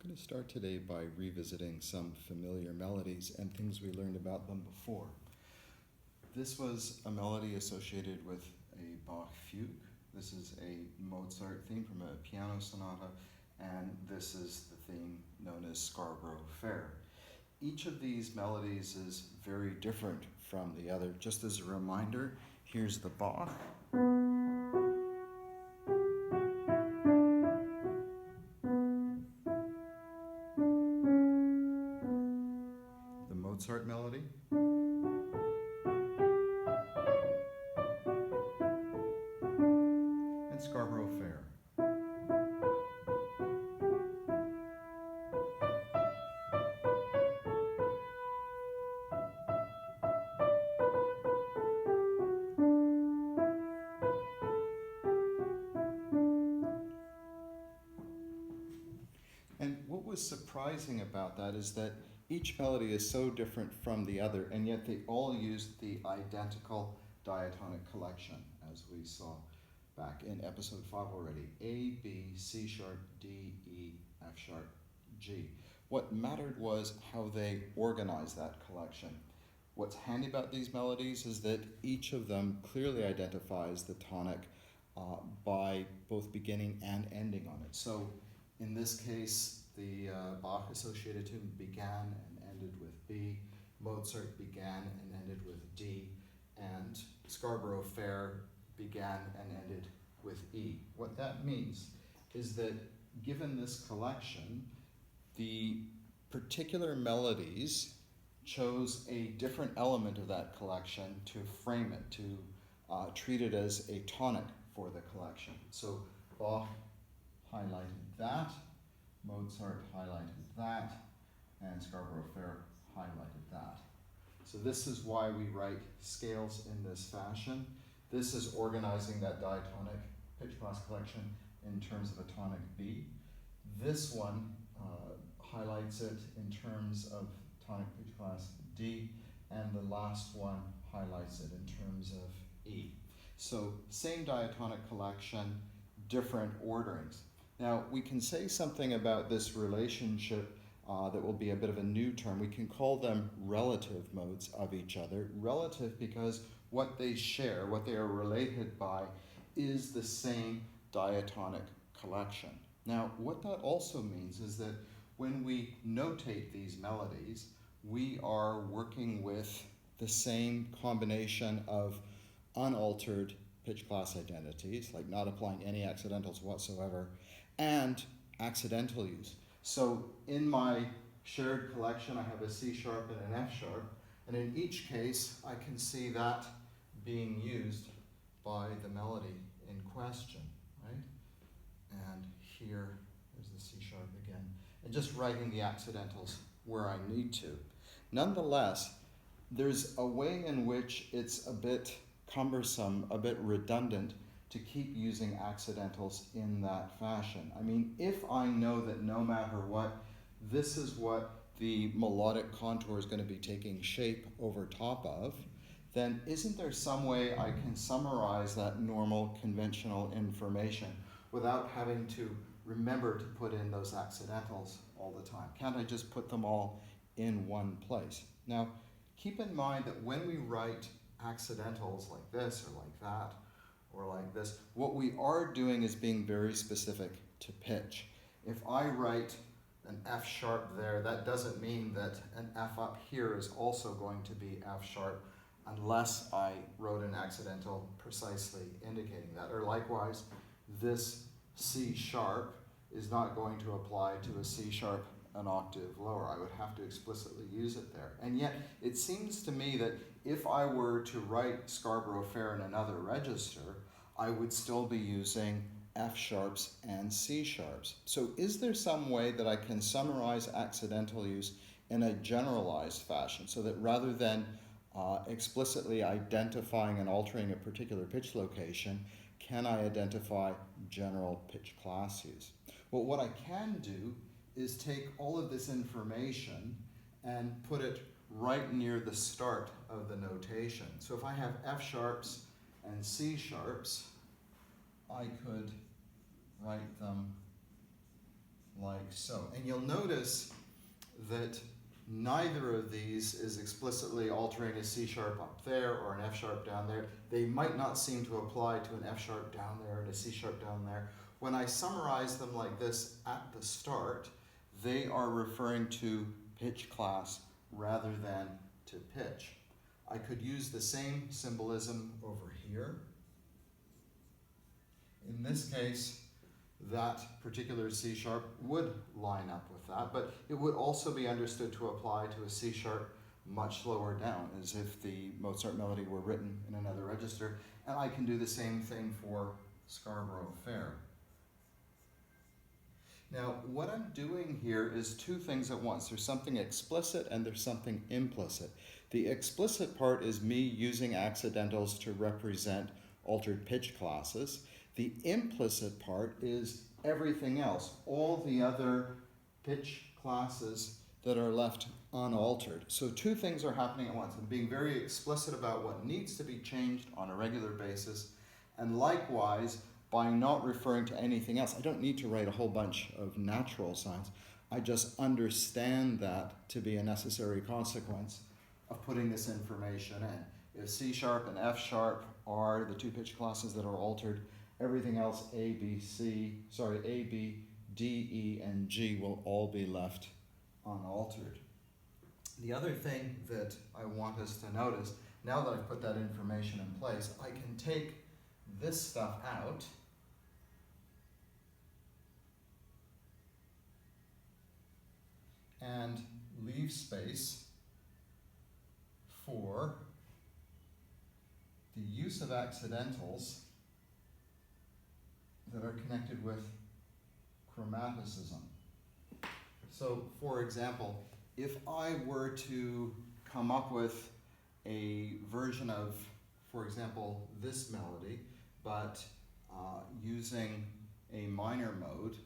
I'm going to start today by revisiting some familiar melodies and things we learned about them before. This was a melody associated with a Bach fugue. This is a Mozart theme from a piano sonata, and this is the theme known as Scarborough Fair. Each of these melodies is very different from the other. Just as a reminder, here's the Bach. The Mozart melody. And Scarborough Fair. And what was surprising about that is that each melody is so different from the other, and yet they all use the identical diatonic collection, as we saw back in episode 5 already. A, B, C sharp, D, E, F sharp, G. What mattered was how they organized that collection. What's handy about these melodies is that each of them clearly identifies the tonic by both beginning and ending on it. So in this case, the Bach associated tune began and ended with B, Mozart began and ended with D, and Scarborough Fair began and ended with E. What that means is that given this collection, the particular melodies chose a different element of that collection to frame it, to treat it as a tonic for the collection. So Bach highlighted that, Mozart highlighted that, and Scarborough Fair highlighted that. So this is why we write scales in this fashion. This is organizing that diatonic pitch class collection in terms of a tonic B. This one highlights it in terms of tonic pitch class D, and the last one highlights it in terms of E. So same diatonic collection, different orderings. Now we can say something about this relationship that will be a bit of a new term. We can call them relative modes of each other. Relative because what they share, what they are related by, is the same diatonic collection. Now what that also means is that when we notate these melodies, we are working with the same combination of unaltered pitch class identities, like not applying any accidentals whatsoever, and accidental use. So in my shared collection, I have a C sharp and an F sharp, and in each case, I can see that being used by the melody in question, right? And here is the C sharp again, and just writing the accidentals where I need to. Nonetheless, there's a way in which it's a bit cumbersome, a bit redundant to keep using accidentals in that fashion. I mean, if I know that no matter what, this is what the melodic contour is going to be taking shape over top of, then isn't there some way I can summarize that normal conventional information without having to remember to put in those accidentals all the time? Can't I just put them all in one place? Now, keep in mind that when we write accidentals like this or like that, or like this, what we are doing is being very specific to pitch. If I write an F sharp there, that doesn't mean that an F up here is also going to be F sharp unless I wrote an accidental precisely indicating that. Or likewise, this C sharp is not going to apply to a C sharp an octave lower. I would have to explicitly use it there. And yet, it seems to me that if I were to write Scarborough Fair in another register, I would still be using F sharps and C sharps. So is there some way that I can summarize accidental use in a generalized fashion so that rather than explicitly identifying and altering a particular pitch location, can I identify general pitch class use? Well, what I can do is take all of this information and put it right near the start of the notation. So if I have F sharps and C sharps, I could write them like so. And you'll notice that neither of these is explicitly altering a C sharp up there or an F sharp down there. They might not seem to apply to an F sharp down there and a C sharp down there. When I summarize them like this at the start, they are referring to pitch class rather than to pitch. I could use the same symbolism over here. In this case, that particular C sharp would line up with that, but it would also be understood to apply to a C sharp much lower down, as if the Mozart melody were written in another register, and I can do the same thing for Scarborough Fair. Now, what I'm doing here is two things at once. There's something explicit and there's something implicit. The explicit part is me using accidentals to represent altered pitch classes. The implicit part is everything else, all the other pitch classes that are left unaltered. So two things are happening at once. I'm being very explicit about what needs to be changed on a regular basis, and likewise, by not referring to anything else, I don't need to write a whole bunch of natural signs. I just understand that to be a necessary consequence of putting this information in. If C sharp and F sharp are the two pitch classes that are altered, everything else, A, B, D, E, and G will all be left unaltered. The other thing that I want us to notice, now that I've put that information in place, I can take this stuff out and leave space for the use of accidentals that are connected with chromaticism. So, for example, if I were to come up with a version of, for example, this melody, but using a minor mode,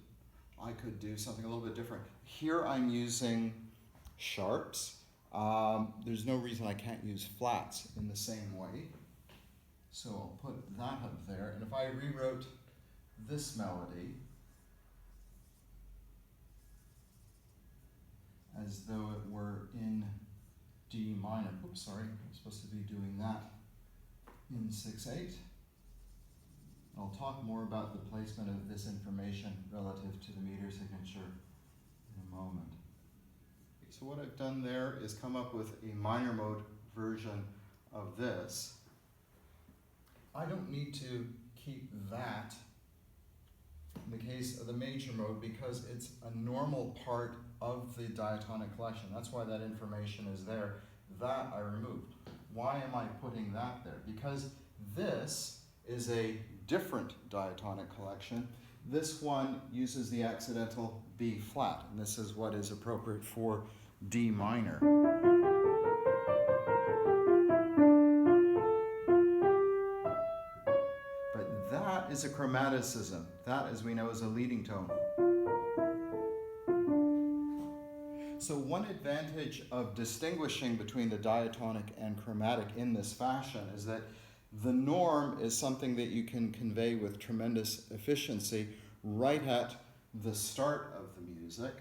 I could do something a little bit different. Here I'm using sharps. There's no reason I can't use flats in the same way. So I'll put that up there. And if I rewrote this melody as though it were in D minor. Oops, sorry, I'm supposed to be doing that in 6/8. I'll talk more about the placement of this information relative to the meter signature in a moment. So what I've done there is come up with a minor mode version of this. I don't need to keep that in the case of the major mode because it's a normal part of the diatonic collection. That's why that information is there. That I removed. Why am I putting that there? Because this is a different diatonic collection. This one uses the accidental B flat, and this is what is appropriate for D minor. But that is a chromaticism. That, as we know, is a leading tone. So one advantage of distinguishing between the diatonic and chromatic in this fashion is that the norm is something that you can convey with tremendous efficiency right at the start of the music.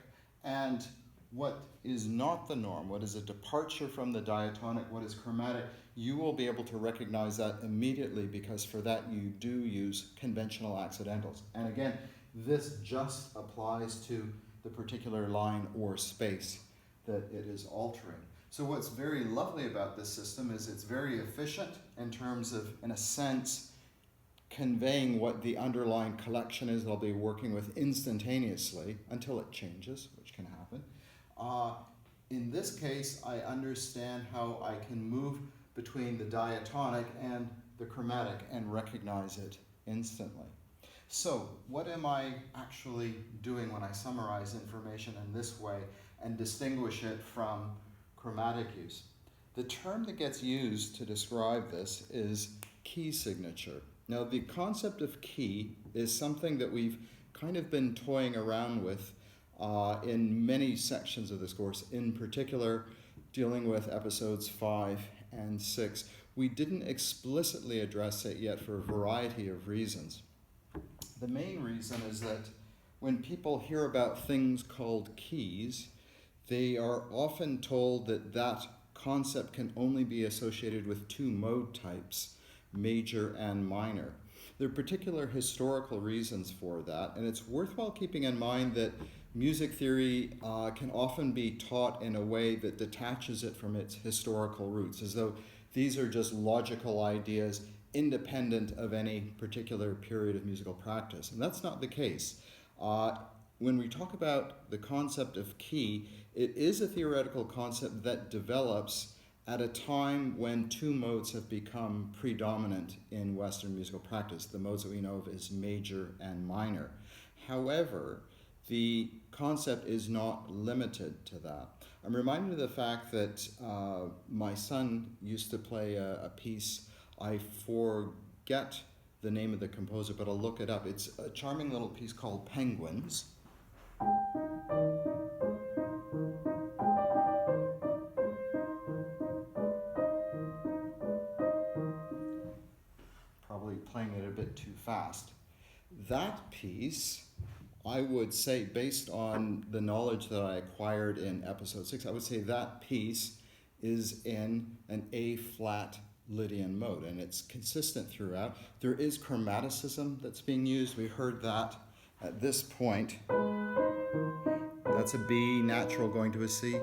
And what is not the norm, what is a departure from the diatonic, what is chromatic, you will be able to recognize that immediately because for that you do use conventional accidentals. And again, this just applies to the particular line or space that it is altering. So what's very lovely about this system is it's very efficient in terms of, in a sense, conveying what the underlying collection is they'll be working with instantaneously until it changes, which can happen. In this case, I understand how I can move between the diatonic and the chromatic and recognize it instantly. So what am I actually doing when I summarize information in this way and distinguish it from chromatic use? The term that gets used to describe this is key signature. Now, the concept of key is something that we've kind of been toying around with in many sections of this course, in particular dealing with episodes 5 and 6. We didn't explicitly address it yet for a variety of reasons. The main reason is that when people hear about things called keys, they are often told that that concept can only be associated with two mode types, major and minor. There are particular historical reasons for that, and it's worthwhile keeping in mind that music theory can often be taught in a way that detaches it from its historical roots, as though these are just logical ideas independent of any particular period of musical practice. And that's not the case. When we talk about the concept of key, it is a theoretical concept that develops at a time when two modes have become predominant in Western musical practice. The modes that we know of as major and minor. However, the concept is not limited to that. I'm reminded of the fact that my son used to play a piece. I forget the name of the composer, but I'll look it up. It's a charming little piece called Penguins. Probably playing it a bit too fast. That piece, I would say, based on the knowledge that I acquired in episode 6, I would say that piece is in an A-flat Lydian mode, and it's consistent throughout. There is chromaticism that's being used. We heard that at this point. That's a B natural going to a C.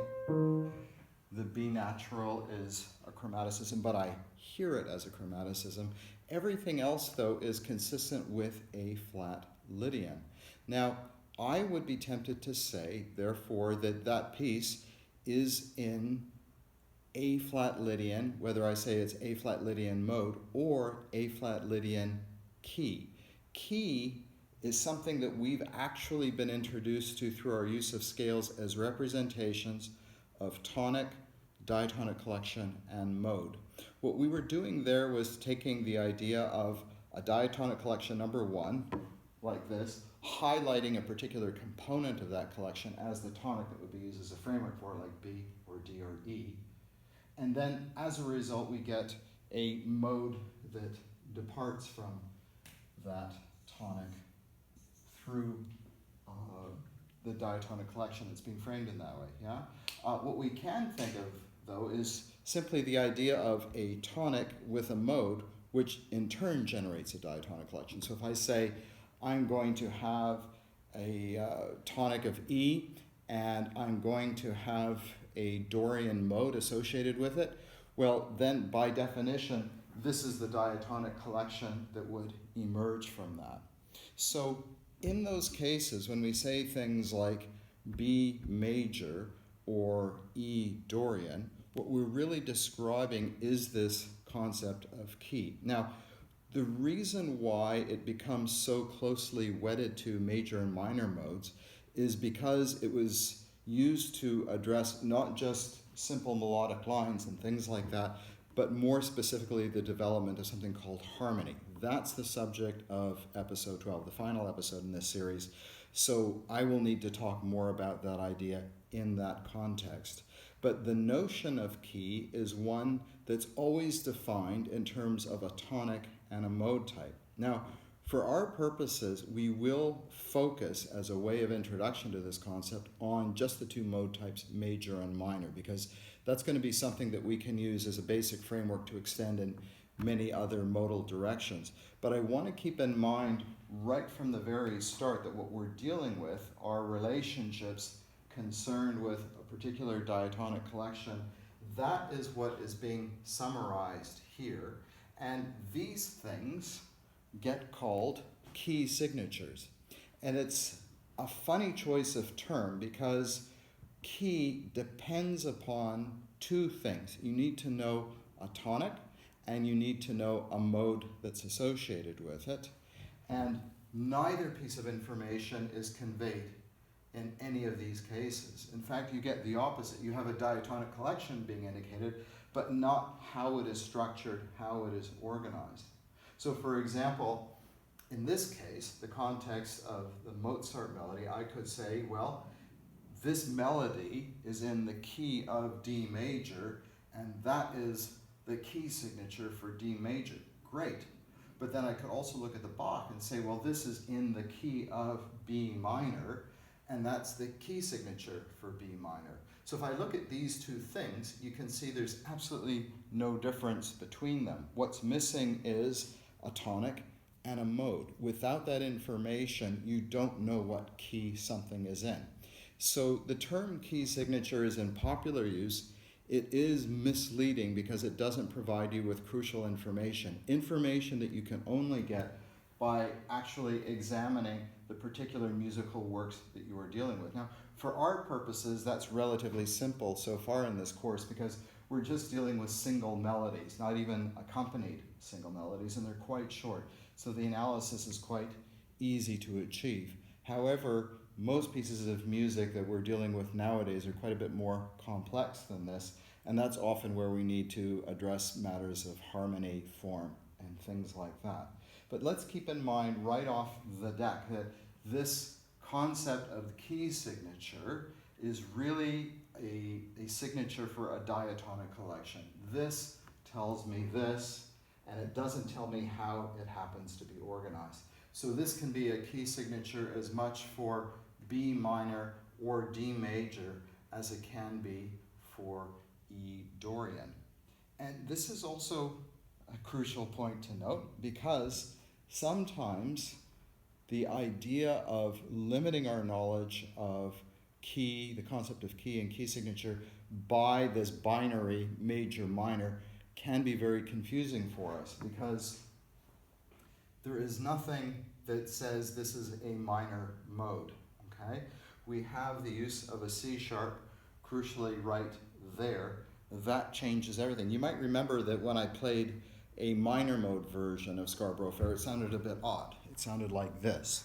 The B natural is a chromaticism, but I hear it as a chromaticism. Everything else, though, is consistent with A-flat Lydian. Now, I would be tempted to say, therefore, that that piece is in A-flat Lydian, whether I say it's A-flat Lydian mode or A-flat Lydian key. Key is something that we've actually been introduced to through our use of scales as representations of tonic, diatonic collection, and mode. What we were doing there was taking the idea of a diatonic collection number 1, like this, highlighting a particular component of that collection as the tonic that would be used as a framework for it, like B or D or E. And then as a result, we get a mode that departs from that tonic through the diatonic collection that's being framed in that way. Yeah. What we can think of, though, is simply the idea of a tonic with a mode, which in turn generates a diatonic collection. So if I say I'm going to have a tonic of E, and I'm going to have a Dorian mode associated with it, well, then by definition, this is the diatonic collection that would emerge from that. So in those cases, when we say things like B major or E Dorian, what we're really describing is this concept of key. Now, the reason why it becomes so closely wedded to major and minor modes is because it was used to address not just simple melodic lines and things like that, but more specifically the development of something called harmony. That's the subject of episode 12, the final episode in this series. So I will need to talk more about that idea in that context. But the notion of key is one that's always defined in terms of a tonic and a mode type. Now, for our purposes, we will focus as a way of introduction to this concept on just the two mode types, major and minor, because that's going to be something that we can use as a basic framework to extend in many other modal directions. But I want to keep in mind right from the very start that what we're dealing with are relationships concerned with a particular diatonic collection. That is what is being summarized here. And these things get called key signatures. And it's a funny choice of term because key depends upon two things. You need to know a tonic and you need to know a mode that's associated with it. And neither piece of information is conveyed in any of these cases. In fact, you get the opposite. You have a diatonic collection being indicated, but not how it is structured, how it is organized. So for example, in this case, the context of the Mozart melody, I could say, well, this melody is in the key of D major, and that is the key signature for D major. Great. but then I could also look at the Bach and say, well, this is in the key of B minor, and that's the key signature for B minor. So if I look at these two things, you can see there's absolutely no difference between them. What's missing is a tonic and a mode. Without that information, you don't know what key something is in. So the term key signature is in popular use. It is misleading because it doesn't provide you with crucial information that you can only get by actually examining the particular musical works that you are dealing with. Now, for our purposes, that's relatively simple so far in this course because we're just dealing with single melodies, not even accompanied single melodies, and they're quite short. So the analysis is quite easy to achieve. However, most pieces of music that we're dealing with nowadays are quite a bit more complex than this, and that's often where we need to address matters of harmony, form, and things like that. But let's keep in mind right off the deck that this concept of key signature is really a signature for a diatonic collection. This tells me this, and it doesn't tell me how it happens to be organized. So this can be a key signature as much for B minor or D major as it can be for E Dorian. And this is also a crucial point to note because sometimes the idea of limiting our knowledge of key, the concept of key and key signature by this binary major minor can be very confusing for us because there is nothing that says this is a minor mode, okay? We have the use of a C sharp crucially right there. That changes everything. You might remember that when I played a minor mode version of Scarborough Fair, it sounded a bit odd. It sounded like this.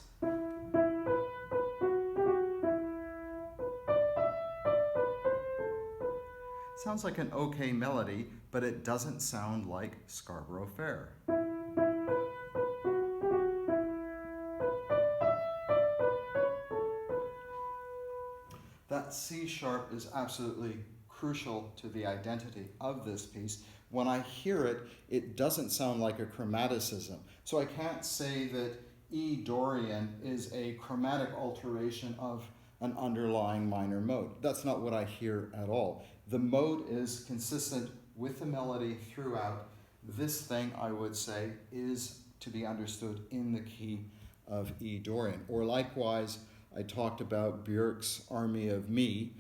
Sounds like an okay melody, but it doesn't sound like Scarborough Fair. That C sharp is absolutely crucial to the identity of this piece. When I hear it, it doesn't sound like a chromaticism. So I can't say that E Dorian is a chromatic alteration of an underlying minor mode. That's not what I hear at all. The mode is consistent with the melody throughout. This thing, I would say, is to be understood in the key of E Dorian. Or likewise, I talked about Björk's Army of Me.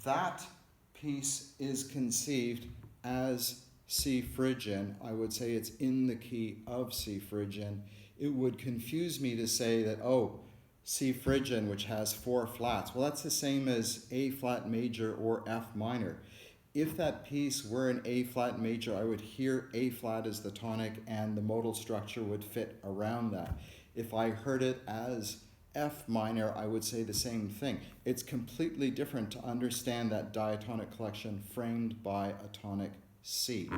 That piece is conceived as C Phrygian. I would say it's in the key of C Phrygian. It would confuse me to say that, oh, C Phrygian, which has 4 flats, well, that's the same as A flat major or F minor. If that piece were an A flat major, I would hear A flat as the tonic and the modal structure would fit around that. If I heard it as F minor, I would say the same thing. It's completely different to understand that diatonic collection framed by a tonic C.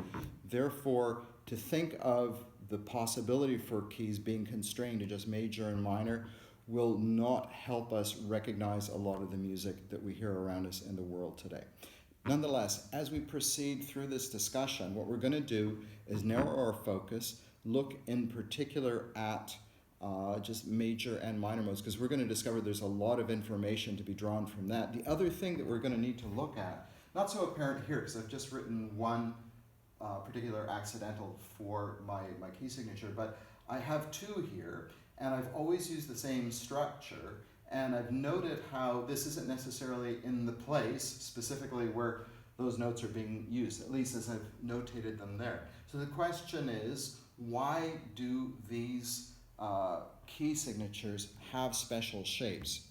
Therefore, to think of the possibility for keys being constrained to just major and minor will not help us recognize a lot of the music that we hear around us in the world today. Nonetheless, as we proceed through this discussion, what we're going to do is narrow our focus, look in particular at just major and minor modes, because we're going to discover there's a lot of information to be drawn from that. The other thing that we're going to need to look at, not so apparent here, because I've just written one particular accidental for my key signature, but I have 2 here, and I've always used the same structure, and I've noted how this isn't necessarily in the place, specifically where those notes are being used, at least as I've notated them there. So the question is, why do these key signatures have special shapes?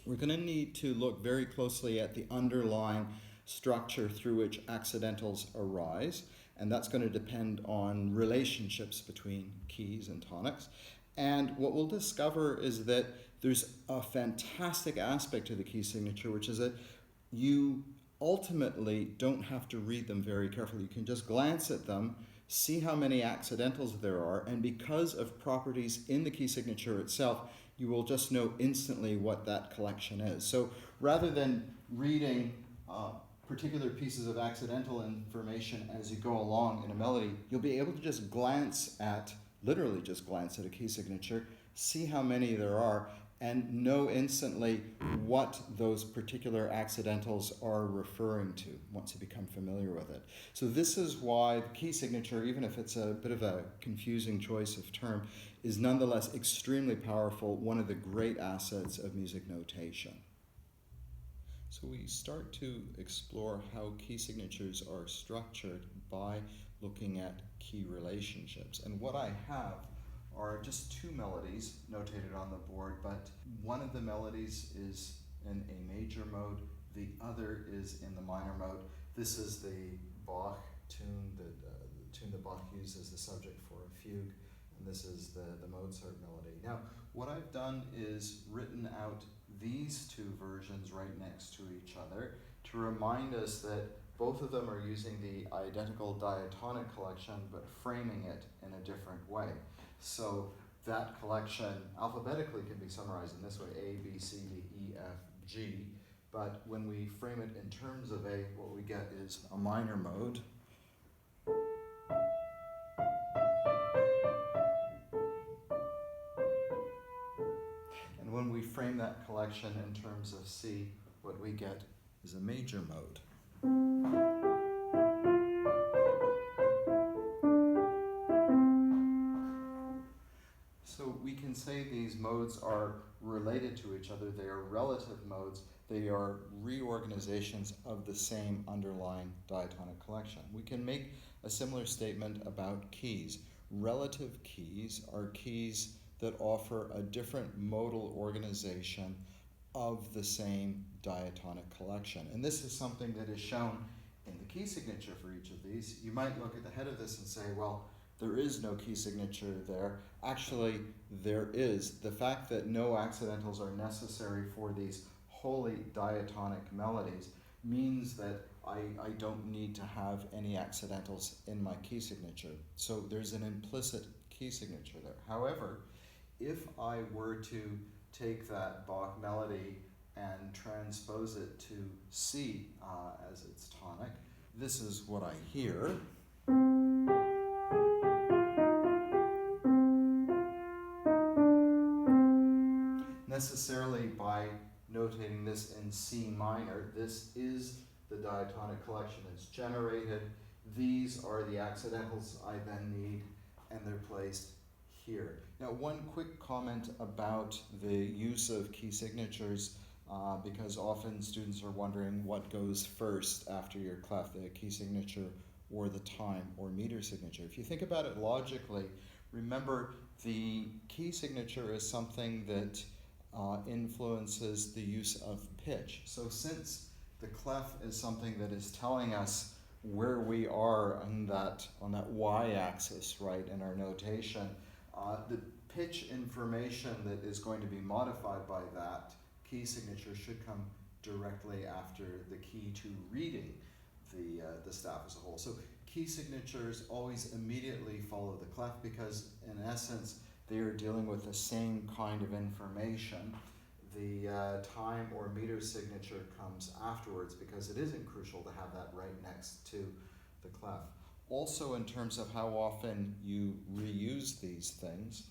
We're going to need to look very closely at the underlying structure through which accidentals arise, and that's going to depend on relationships between keys and tonics. And what we'll discover is that there's a fantastic aspect to the key signature, which is that you ultimately don't have to read them very carefully. You can just glance at them, see how many accidentals there are, and because of properties in the key signature itself, you will just know instantly what that collection is. So rather than reading particular pieces of accidental information as you go along in a melody, you'll be able to just literally just glance at a key signature, see how many there are, and know instantly what those particular accidentals are referring to once you become familiar with it. So this is why the key signature, even if it's a bit of a confusing choice of term, is nonetheless extremely powerful, one of the great assets of music notation. So we start to explore how key signatures are structured by looking at key relationships. And what I have are just two melodies notated on the board, but one of the melodies is in a major mode, the other is in the minor mode. This is the Bach tune, the tune that Bach used as the subject for a fugue, and this is the Mozart melody. Now, what I've done is written out these two versions right next to each other to remind us that both of them are using the identical diatonic collection, but framing it in a different way. So that collection alphabetically can be summarized in this way: A, B, C, D, E, F, G. But when we frame it in terms of A, what we get is a minor mode. And when we frame that collection in terms of C, what we get is a major mode. So we can say these modes are related to each other. They are relative modes. They are reorganizations of the same underlying diatonic collection. We can make a similar statement about keys. Relative keys are keys that offer a different modal organization of the same diatonic collection. And this is something that is shown in the key signature for each of these. You might look at the head of this and say, well, there is no key signature there. Actually, there is. The fact that no accidentals are necessary for these wholly diatonic melodies means that I don't need to have any accidentals in my key signature. So there's an implicit key signature there. However, if I were to take that Bach melody and transpose it to C as its tonic, this is what I hear. Necessarily by notating this in C minor, this is the diatonic collection. It's generated. These are the accidentals I then need, and they're placed here. Now, one quick comment about the use of key signatures, because often students are wondering what goes first after your clef, the key signature or the time or meter signature. If you think about it logically, remember the key signature is something that influences the use of pitch. So since the clef is something that is telling us where we are on that y-axis, right, in our notation, the pitch information that is going to be modified by that key signature should come directly after the key to reading the staff as a whole. So key signatures always immediately follow the clef because, in essence, they are dealing with the same kind of information. The time or meter signature comes afterwards because it isn't crucial to have that right next to the clef. Also, in terms of how often you reuse these things,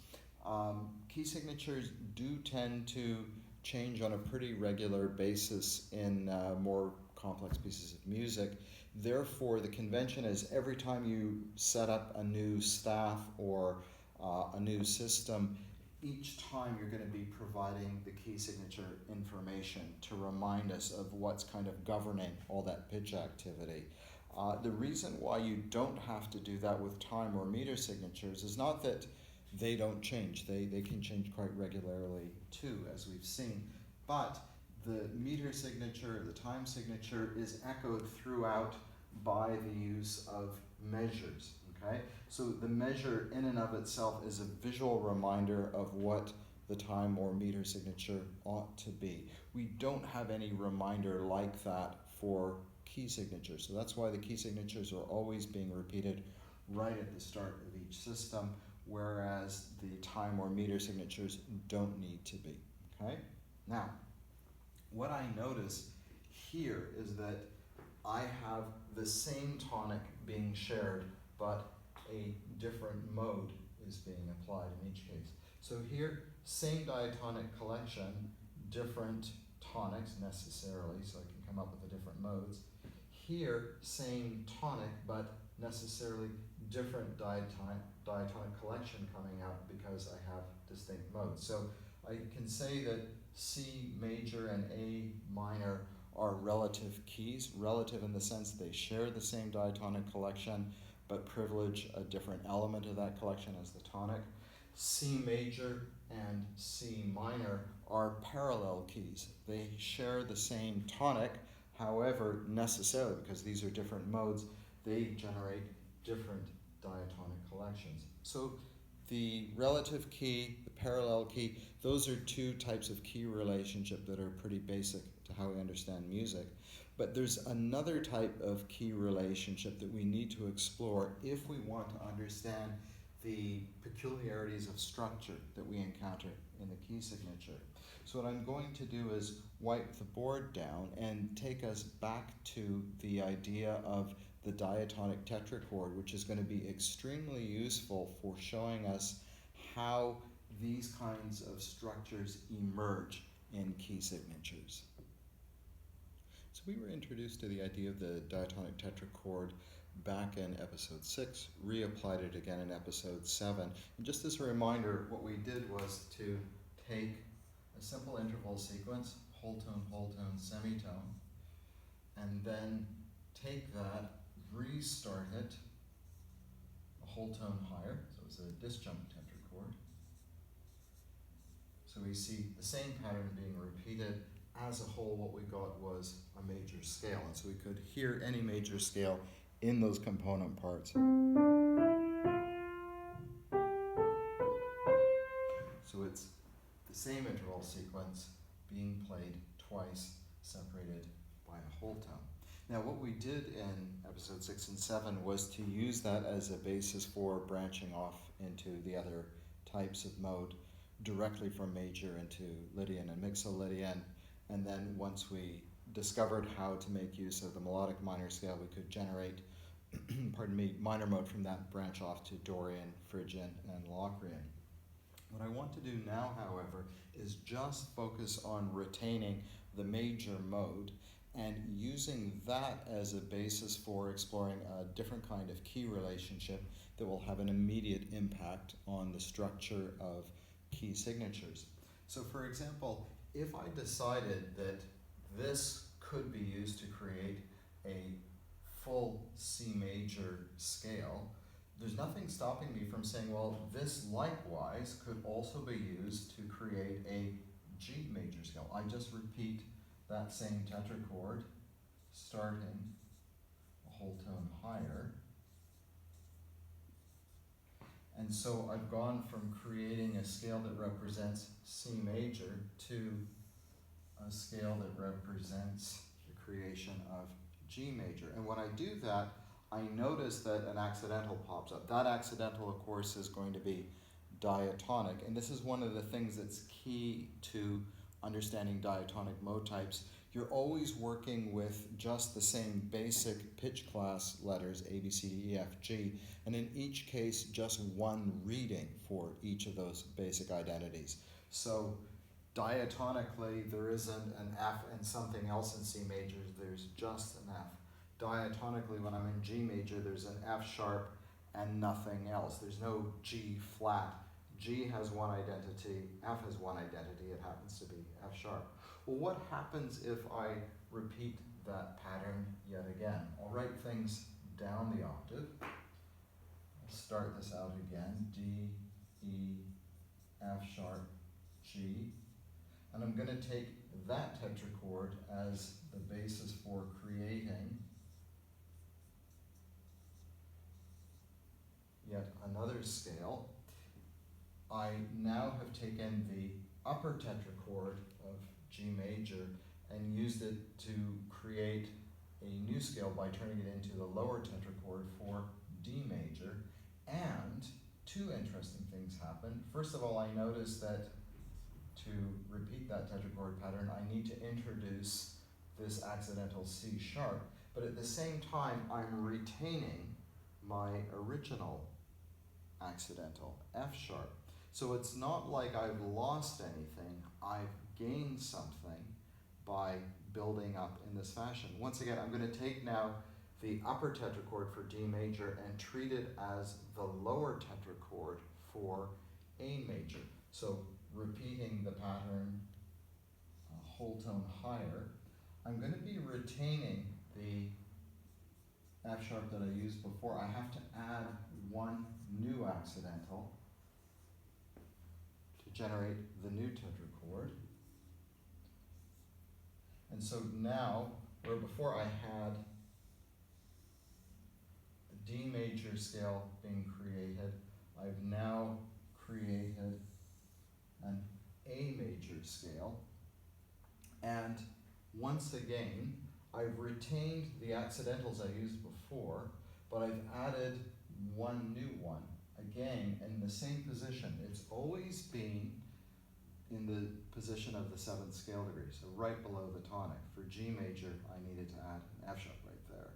key signatures do tend to change on a pretty regular basis in more complex pieces of music. Therefore, the convention is every time you set up a new staff or a new system, each time you're going to be providing the key signature information to remind us of what's kind of governing all that pitch activity. The reason why you don't have to do that with time or meter signatures is not that they don't change. They can change quite regularly too, as we've seen. But the meter signature, the time signature is echoed throughout by the use of measures. Okay? So the measure in and of itself is a visual reminder of what the time or meter signature ought to be. We don't have any reminder like that for key signatures. So that's why the key signatures are always being repeated right at the start of each system, whereas the time or meter signatures don't need to be, okay? Now, what I notice here is that I have the same tonic being shared, but a different mode is being applied in each case. So here, same diatonic collection, different tonics necessarily, so I can come up with the different modes. Here, same tonic, but necessarily different diatonic collection coming out because I have distinct modes. So I can say that C major and A minor are relative keys, relative in the sense they share the same diatonic collection, but privilege a different element of that collection as the tonic. C major and C minor are parallel keys. They share the same tonic, however, necessarily, because these are different modes, they generate different diatonic collections. So the relative key, the parallel key, those are two types of key relationship that are pretty basic to how we understand music. But there's another type of key relationship that we need to explore if we want to understand the peculiarities of structure that we encounter in the key signature. So what I'm going to do is wipe the board down and take us back to the idea of the diatonic tetrachord, which is going to be extremely useful for showing us how these kinds of structures emerge in key signatures. So we were introduced to the idea of the diatonic tetrachord back in episode 6, reapplied it again in episode 7. And just as a reminder, what we did was to take a simple interval sequence, whole tone, semitone, and then take that, restart it a whole tone higher, so it's a disjunct tetrachord. So we see the same pattern being repeated. As a whole, what we got was a major scale, and so we could hear any major scale in those component parts. So it's the same interval sequence being played twice, separated by a whole tone. Now, what we did in episode 6 and 7 was to use that as a basis for branching off into the other types of mode directly from major into Lydian and Mixolydian. And then once we discovered how to make use of the melodic minor scale, we could generate minor mode from that, branch off to Dorian, Phrygian, and Locrian. What I want to do now, however, is just focus on retaining the major mode and using that as a basis for exploring a different kind of key relationship that will have an immediate impact on the structure of key signatures. So for example, if I decided that this could be used to create a full C major scale, there's nothing stopping me from saying, well, this likewise could also be used to create a G major scale. I just repeat that same tetrachord, starting a whole tone higher. And so I've gone from creating a scale that represents C major to a scale that represents the creation of G major. And when I do that, I notice that an accidental pops up. That accidental, of course, is going to be diatonic. And this is one of the things that's key to understanding diatonic mode types. You're always working with just the same basic pitch class letters, A, B, C, D, E, F, G, and in each case, just one reading for each of those basic identities. So diatonically, there isn't an F and something else in C major, there's just an F. Diatonically, when I'm in G major, there's an F sharp and nothing else. There's no G flat. G has one identity, F has one identity, it happens to be F sharp. Well, what happens if I repeat that pattern yet again? I'll write things down the octave. I'll start this out again, D, E, F sharp, G. And I'm going to take that tetrachord as the basis for creating yet another scale. I now have taken the upper tetrachord of G major and used it to create a new scale by turning it into the lower tetrachord for D major, and two interesting things happen. First of all, I notice that to repeat that tetrachord pattern, I need to introduce this accidental C sharp, but at the same time, I'm retaining my original accidental F sharp. So it's not like I've lost anything, I've gained something by building up in this fashion. Once again, I'm going to take now the upper tetrachord for D major and treat it as the lower tetrachord for A major. So repeating the pattern a whole tone higher, I'm going to be retaining the F sharp that I used before. I have to add one new accidental to generate the new tetrachord. And so now, where before I had the D major scale being created, I've now created an A major scale. And once again, I've retained the accidentals I used before, but I've added one new one. Again, in the same position. It's always been in the position of the seventh scale degree, so right below the tonic. For G major, I needed to add an F sharp right there.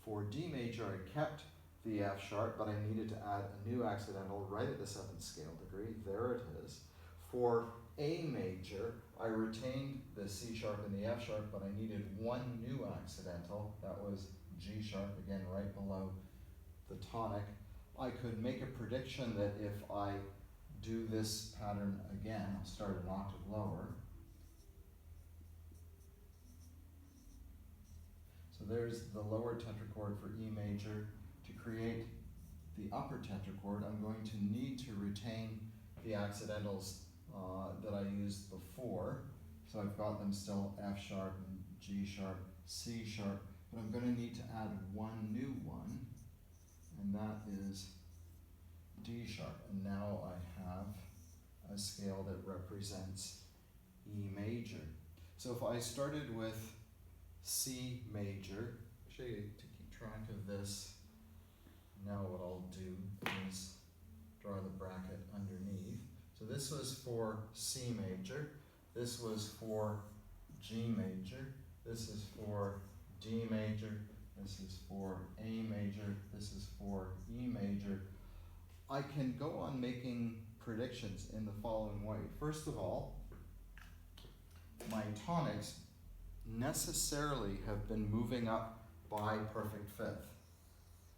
For D major, I kept the F sharp, but I needed to add a new accidental right at the seventh scale degree. There it is. For A major, I retained the C sharp and the F sharp, but I needed one new accidental. That was G sharp, again, right below the tonic. I could make a prediction that if I do this pattern again, I'll start an octave lower. So there's the lower tetrachord for E major. To create the upper tetrachord, I'm going to need to retain the accidentals that I used before. So I've got them still F sharp and G sharp, C sharp, but I'm going to need to add one new one, and that is D sharp. And now I have a scale that represents E major. So if I started with C major, actually to keep track of this, now what I'll do is draw the bracket underneath. So this was for C major, this was for G major, this is for D major, this is for A major, this is for E major. I can go on making predictions in the following way. First of all, my tonics necessarily have been moving up by perfect fifth.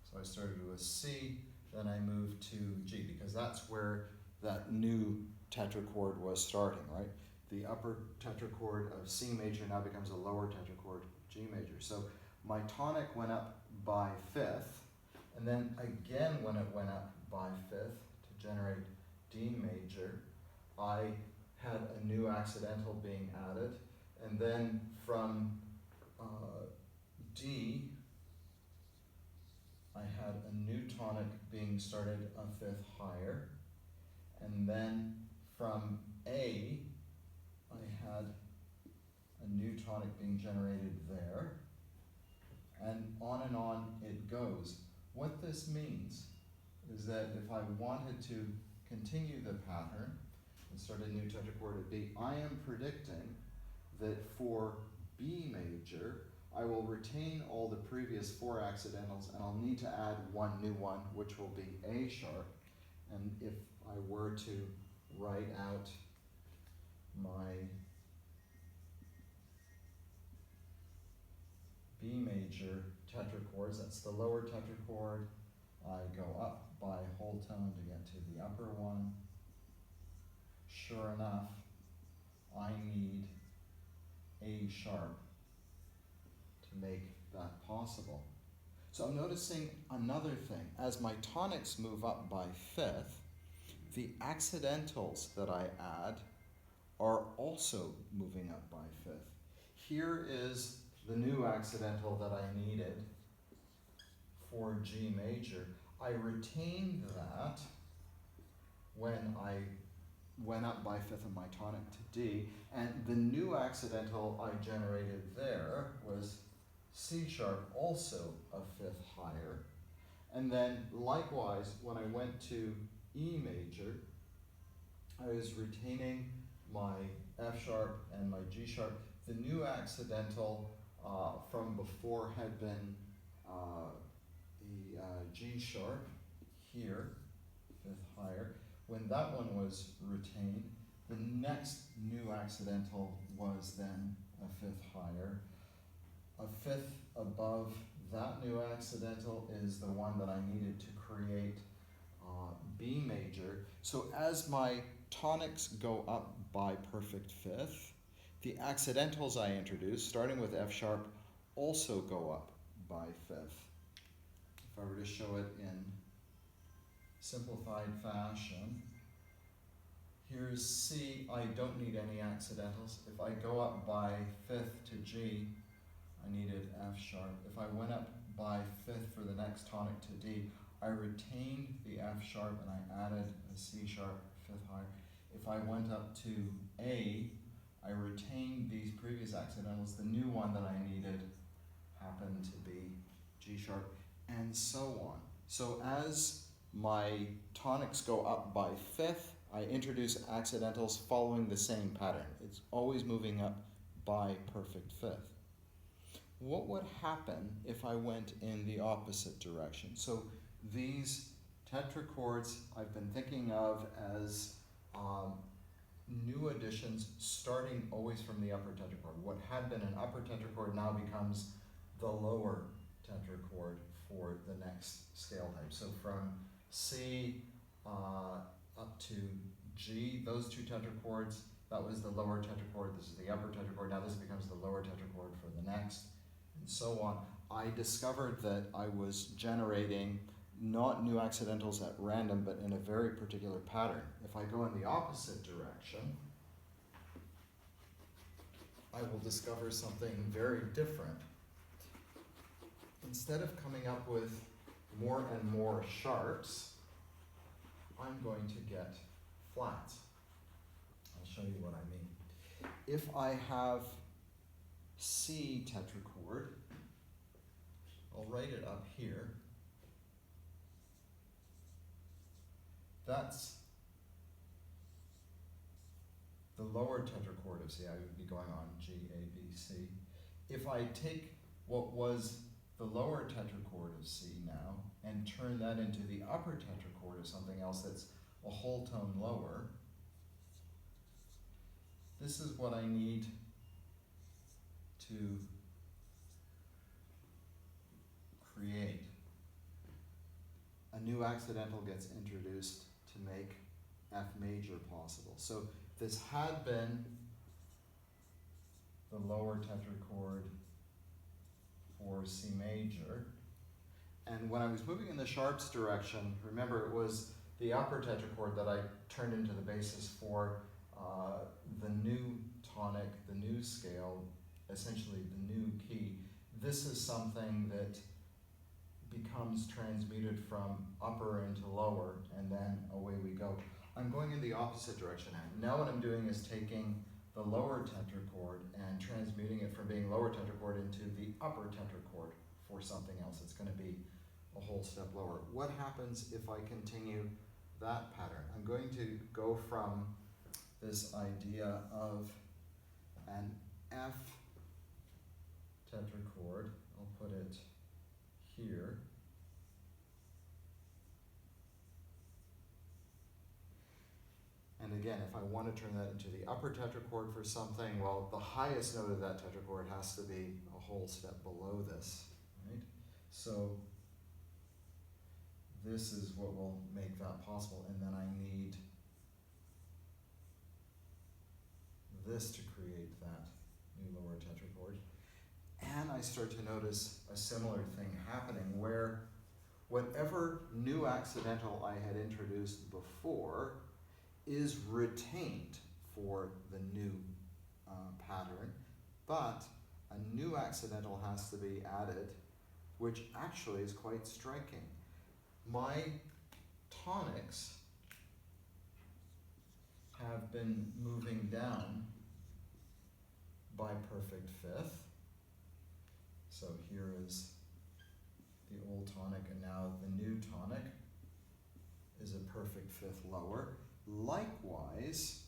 So I started with C, then I moved to G, because that's where that new tetrachord was starting, right? The upper tetrachord of C major now becomes a lower tetrachord G major. So my tonic went up by fifth, and then again when it went up by fifth to generate D major, I had a new accidental being added, and then from D, I had a new tonic being started a fifth higher, and then from A, I had a new tonic being generated there, and on it goes. What this means is that if I wanted to continue the pattern and start a new tetrachord at B, I am predicting that for B major, I will retain all the previous four accidentals, and I'll need to add one new one, which will be A sharp. And if I were to write out my B major tetrachords, that's the lower tetrachord, I go up by whole tone to get to the upper one. Sure enough, I need A sharp to make that possible. So I'm noticing another thing. As my tonics move up by fifth, the accidentals that I add are also moving up by fifth. Here is the new accidental that I needed for G major. I retained that when I went up by fifth of my tonic to D, and the new accidental I generated there was C sharp, also a fifth higher. And then likewise, when I went to E major, I was retaining my F sharp and my G sharp. The new accidental from before had been the G sharp here, fifth higher. When that one was retained, the next new accidental was then a fifth higher. A fifth above that new accidental is the one that I needed to create B major. So as my tonics go up by perfect fifth, the accidentals I introduce, starting with F sharp, also go up by fifth. If I were to show it in simplified fashion, here's C, I don't need any accidentals. If I go up by fifth to G, I needed F sharp. If I went up by fifth for the next tonic to D, I retained the F sharp and I added a C sharp, fifth higher. If I went up to A, I retained these previous accidentals. The new one that I needed happened to be G sharp, and so on. So as my tonics go up by fifth, I introduce accidentals following the same pattern. It's always moving up by perfect fifth. What would happen if I went in the opposite direction? So these tetrachords I've been thinking of as new additions starting always from the upper tetrachord. What had been an upper tetrachord now becomes the lower tetrachord for the next scale type. So from C up to G, those two tetrachords, that was the lower tetrachord, this is the upper tetrachord, now this becomes the lower tetrachord for the next, and so on. I discovered that I was generating not new accidentals at random, but in a very particular pattern. If I go in the opposite direction, I will discover something very different. Instead of coming up with more and more sharps, I'm going to get flats. I'll show you what I mean. If I have C tetrachord, I'll write it up here. That's the lower tetrachord of C. I would be going on G, A, B, C. If I take what was the lower tetrachord of C now and turn that into the upper tetrachord of something else that's a whole tone lower, this is what I need to create. A new accidental gets introduced to make F major possible. So this had been the lower tetrachord for C major. And when I was moving in the sharps direction, remember it was the upper tetrachord that I turned into the basis for the new tonic, the new scale, essentially the new key. This is something that becomes transmuted from upper into lower, and then away we go. I'm going in the opposite direction now. Now what I'm doing is taking the lower tetrachord and transmuting it from being lower tetrachord into the upper tetrachord for something else. It's going to be a whole step lower. What happens if I continue that pattern? I'm going to go from this idea of an F tetrachord, I'll put it here, and again, if I want to turn that into the upper tetrachord for something, well, the highest note of that tetrachord has to be a whole step below this, right? So this is what will make that possible, and then I need this to create that new lower tetrachord. And I start to notice a similar thing happening where whatever new accidental I had introduced before is retained for the new pattern, but a new accidental has to be added, which actually is quite striking. My tonics have been moving down by perfect fifth. So here is the old tonic and now the new tonic is a perfect fifth lower. Likewise,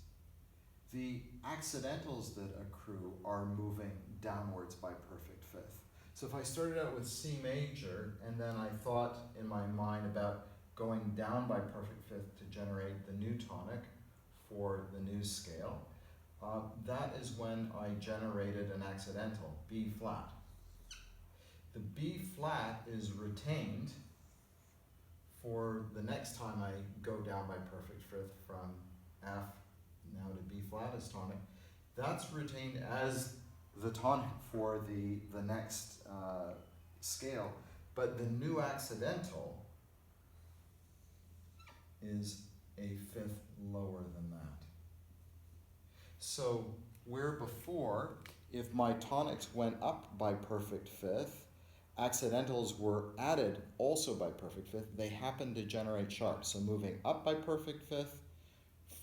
the accidentals that accrue are moving downwards by perfect fifth. So if I started out with C major and then I thought in my mind about going down by perfect fifth to generate the new tonic for the new scale, that is when I generated an accidental, B flat. The B flat is retained for the next time I go down by perfect fifth from F now to B flat as tonic. That's retained as the tonic for the next scale, but the new accidental is a fifth lower than that. So where before, if my tonics went up by perfect fifth, accidentals were added also by perfect fifth, they happen to generate sharps. So moving up by perfect fifth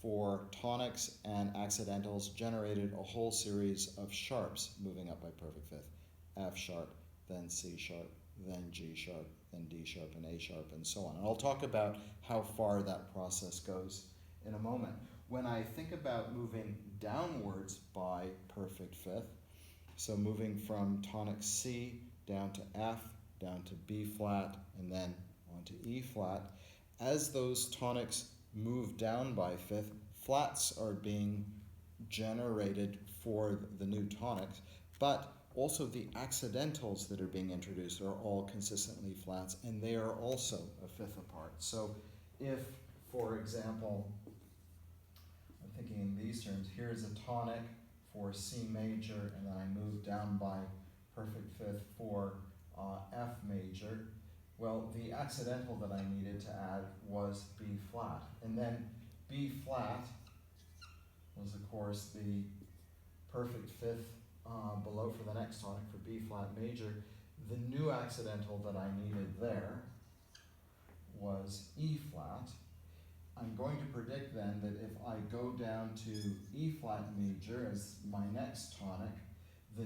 for tonics and accidentals generated a whole series of sharps moving up by perfect fifth. F sharp, then C sharp, then G sharp, then D sharp, and A sharp, and so on. And I'll talk about how far that process goes in a moment. When I think about moving downwards by perfect fifth, so moving from tonic C down to F, down to B flat, and then on to E flat, as those tonics move down by fifth, flats are being generated for the new tonics, but also the accidentals that are being introduced are all consistently flats, and they are also a fifth apart. So if, for example, I'm thinking in these terms, here's a tonic for C major, and then I move down by perfect fifth for F major. Well, the accidental that I needed to add was B flat. And then B flat was, of course, the perfect fifth below for the next tonic for B flat major. The new accidental that I needed there was E flat. I'm going to predict then that if I go down to E flat major as my next tonic, the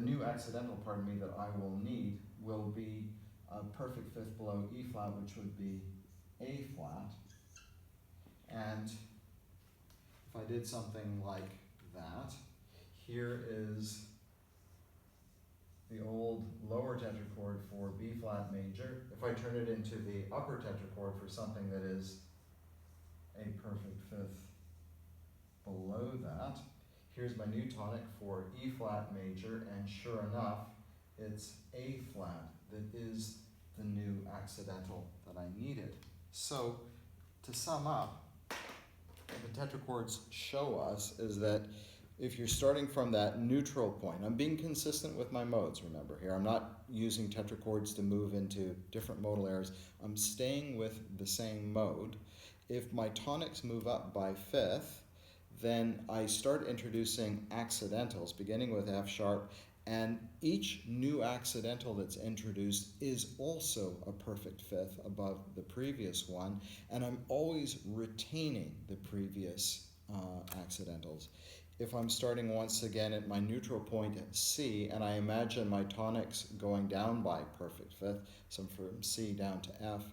new accidental, that I will need will be a perfect fifth below E flat, which would be A flat. And if I did something like that, here is the old lower tetrachord for B flat major. If I turn it into the upper tetrachord for something that is a perfect fifth below that, here's my new tonic for E flat major, and sure enough, it's A flat that is the new accidental that I needed. So to sum up, what the tetrachords show us is that if you're starting from that neutral point, I'm being consistent with my modes, remember here, I'm not using tetrachords to move into different modal areas, I'm staying with the same mode. If my tonics move up by fifth, then I start introducing accidentals, beginning with F sharp, and each new accidental that's introduced is also a perfect fifth above the previous one, and I'm always retaining the previous accidentals. If I'm starting once again at my neutral point at C, and I imagine my tonics going down by perfect fifth, so from C down to F,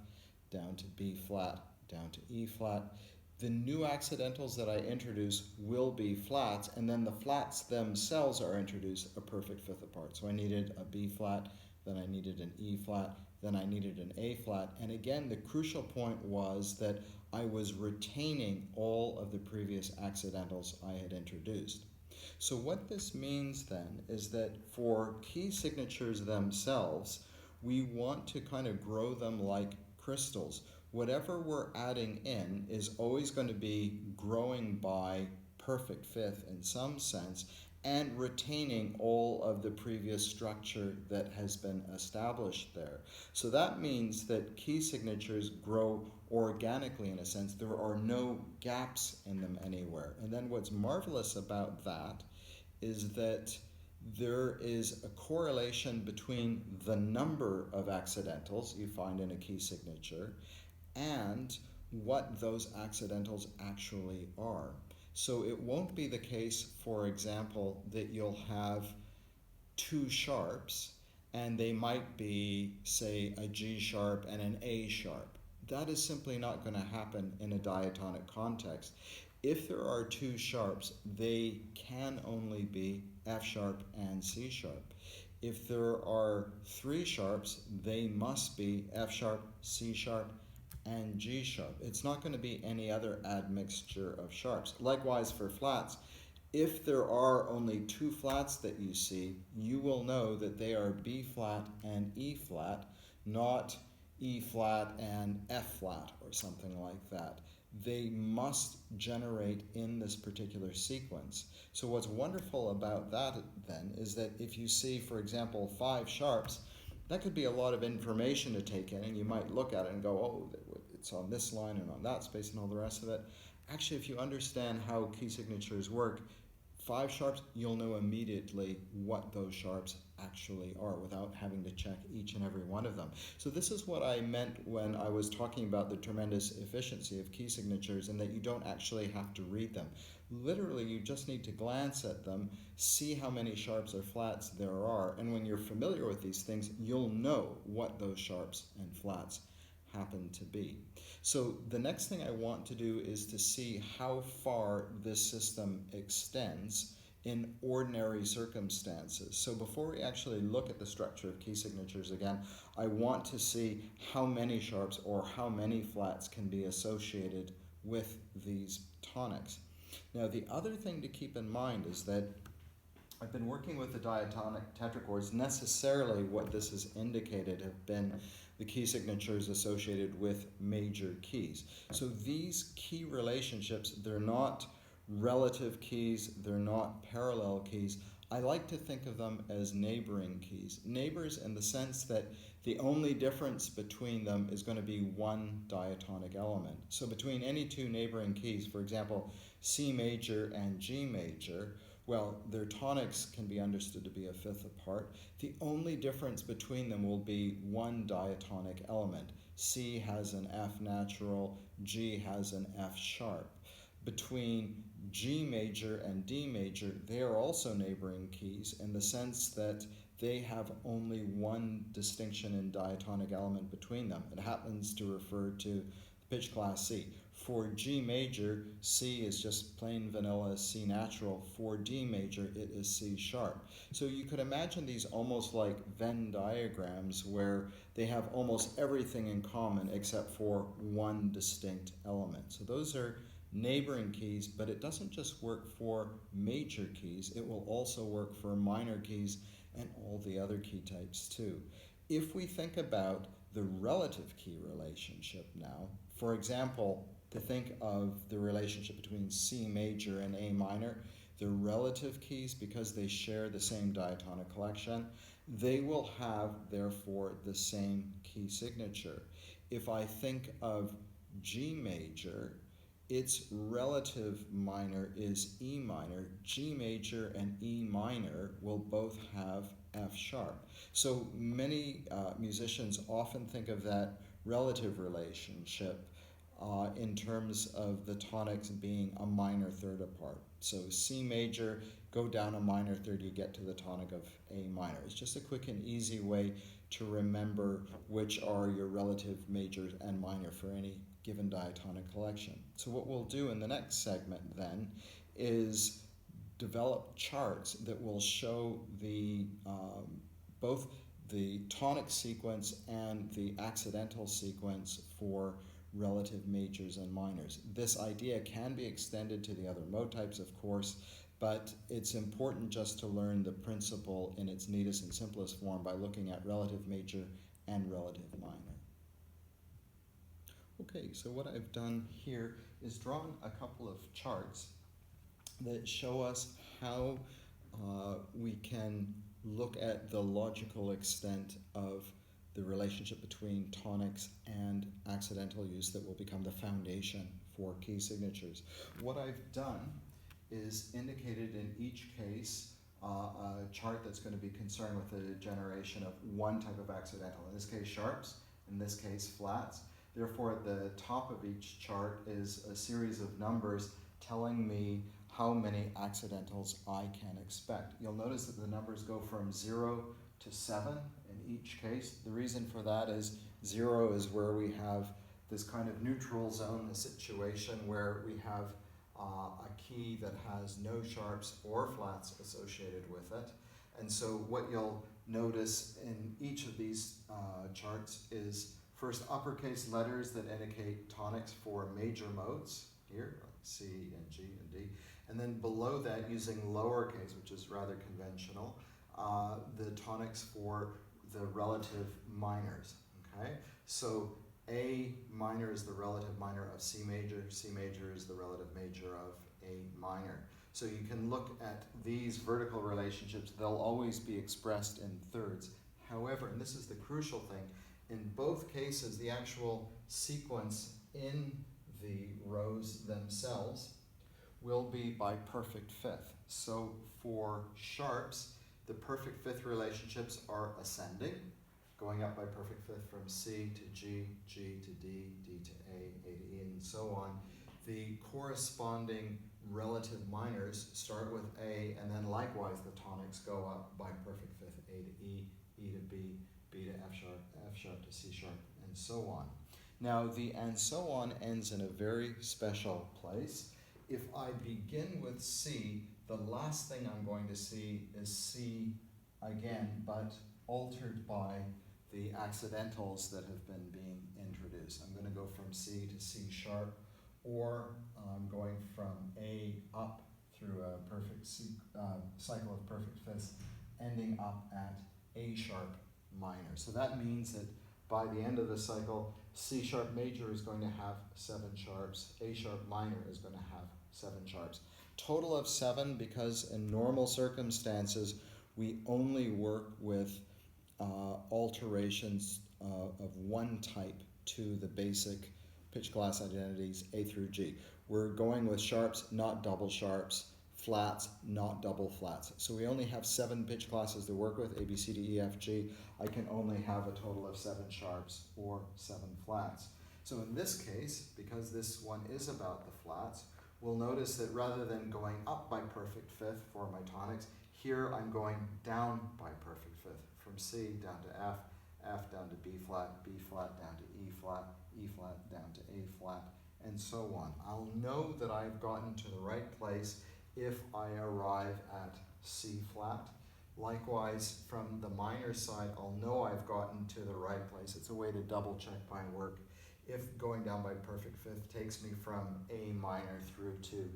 down to B flat, down to E flat, the new accidentals that I introduce will be flats, and then the flats themselves are introduced a perfect fifth apart. So I needed a B flat, then I needed an E flat, then I needed an A flat, and again the crucial point was that I was retaining all of the previous accidentals I had introduced. So what this means then is that for key signatures themselves, we want to kind of grow them like crystals. Whatever we're adding in is always going to be growing by perfect fifth in some sense and retaining all of the previous structure that has been established there. So that means that key signatures grow organically in a sense. There are no gaps in them anywhere. And then what's marvelous about that is that there is a correlation between the number of accidentals you find in a key signature and what those accidentals actually are. So it won't be the case, for example, that you'll have two sharps and they might be, say, a G sharp and an A sharp. That is simply not going to happen in a diatonic context. If there are two sharps, they can only be F sharp and C sharp. If there are three sharps, they must be F sharp, C sharp, and G sharp. It's not going to be any other admixture of sharps. Likewise for flats, if there are only two flats that you see, you will know that they are B flat and E flat, not E flat and F flat or something like that. They must generate in this particular sequence. So what's wonderful about that then is that if you see, for example, 5 sharps, that could be a lot of information to take in, and you might look at it and go, oh, it's on this line and on that space and all the rest of it. Actually, if you understand how key signatures work, 5 sharps, you'll know immediately what those sharps actually are without having to check each and every one of them. So this is what I meant when I was talking about the tremendous efficiency of key signatures, and that you don't actually have to read them. Literally, you just need to glance at them, see how many sharps or flats there are, and when you're familiar with these things, you'll know what those sharps and flats happen to be. So the next thing I want to do is to see how far this system extends in ordinary circumstances. So before we actually look at the structure of key signatures again, I want to see how many sharps or how many flats can be associated with these tonics. Now the other thing to keep in mind is that I've been working with the diatonic tetrachords. Necessarily what this has indicated have been the key signatures associated with major keys. So these key relationships, they're not relative keys, they're not parallel keys. I like to think of them as neighboring keys. Neighbors in the sense that the only difference between them is going to be one diatonic element. So between any two neighboring keys, for example, C major and G major, well, their tonics can be understood to be a fifth apart. The only difference between them will be one diatonic element. C has an F natural, G has an F sharp. Between G major and D major, they are also neighboring keys in the sense that they have only one distinction in diatonic element between them. It happens to refer to pitch class C. For G major, C is just plain vanilla C natural. For D major, it is C sharp. So you could imagine these almost like Venn diagrams where they have almost everything in common except for one distinct element. So those are neighboring keys, but it doesn't just work for major keys. It will also work for minor keys and all the other key types too. If we think about the relative key relationship now, for example, to think of the relationship between C major and A minor, the relative keys, because they share the same diatonic collection, they will have, therefore, the same key signature. If I think of G major, its relative minor is E minor. G major and E minor will both have F sharp. So many musicians often think of that relative relationship in terms of the tonics being a minor third apart. So C major, go down a minor third, you get to the tonic of A minor. It's just a quick and easy way to remember which are your relative majors and minor for any given diatonic collection. So what we'll do in the next segment then is develop charts that will show the both the tonic sequence and the accidental sequence for relative majors and minors. This idea can be extended to the other mode types, of course, but it's important just to learn the principle in its neatest and simplest form by looking at relative major and relative minor. Okay, so what I've done here is drawn a couple of charts that show us how we can look at the logical extent of the relationship between tonics and accidental use that will become the foundation for key signatures. What I've done is indicated in each case a chart that's going to be concerned with the generation of one type of accidental, in this case sharps, in this case flats. Therefore, at the top of each chart is a series of numbers telling me how many accidentals I can expect. You'll notice that the numbers go from 0 to 7 each case. The reason for that is 0 is where we have this kind of neutral zone, a situation where we have a key that has no sharps or flats associated with it. And so what you'll notice in each of these charts is first uppercase letters that indicate tonics for major modes, here, like C and G and D. And then below that, using lowercase, which is rather conventional, the tonics for the relative minors, okay? So A minor is the relative minor of C major is the relative major of A minor. So you can look at these vertical relationships, they'll always be expressed in thirds. However, and this is the crucial thing, in both cases, the actual sequence in the rows themselves will be by perfect fifth. So for sharps, the perfect fifth relationships are ascending, going up by perfect fifth from C to G, G to D, D to A to E, and so on. The corresponding relative minors start with A, and then likewise the tonics go up by perfect fifth, A to E, E to B, B to F sharp to C sharp, and so on. Now the and so on ends in a very special place. If I begin with C, the last thing I'm going to see is C again, but altered by the accidentals that have been being introduced. I'm going to go from C to C sharp, or I'm going from A up through a perfect cycle of perfect fifths, ending up at A sharp minor. So that means that by the end of the cycle, C sharp major is going to have 7 sharps, A sharp minor is going to have 7 sharps. Total of 7, because in normal circumstances, we only work with alterations of one type to the basic pitch class identities A through G. We're going with sharps, not double sharps, flats, not double flats. So we only have 7 pitch classes to work with, A, B, C, D, E, F, G. I can only have a total of 7 sharps or 7 flats. So in this case, because this one is about the flats, we'll notice that rather than going up by perfect fifth for my tonics, here I'm going down by perfect fifth, from C down to F, F down to B flat down to E flat down to A flat, and so on. I'll know that I've gotten to the right place if I arrive at C flat. Likewise, from the minor side, I'll know I've gotten to the right place. It's a way to double check my work. If going down by perfect fifth takes me from A minor through to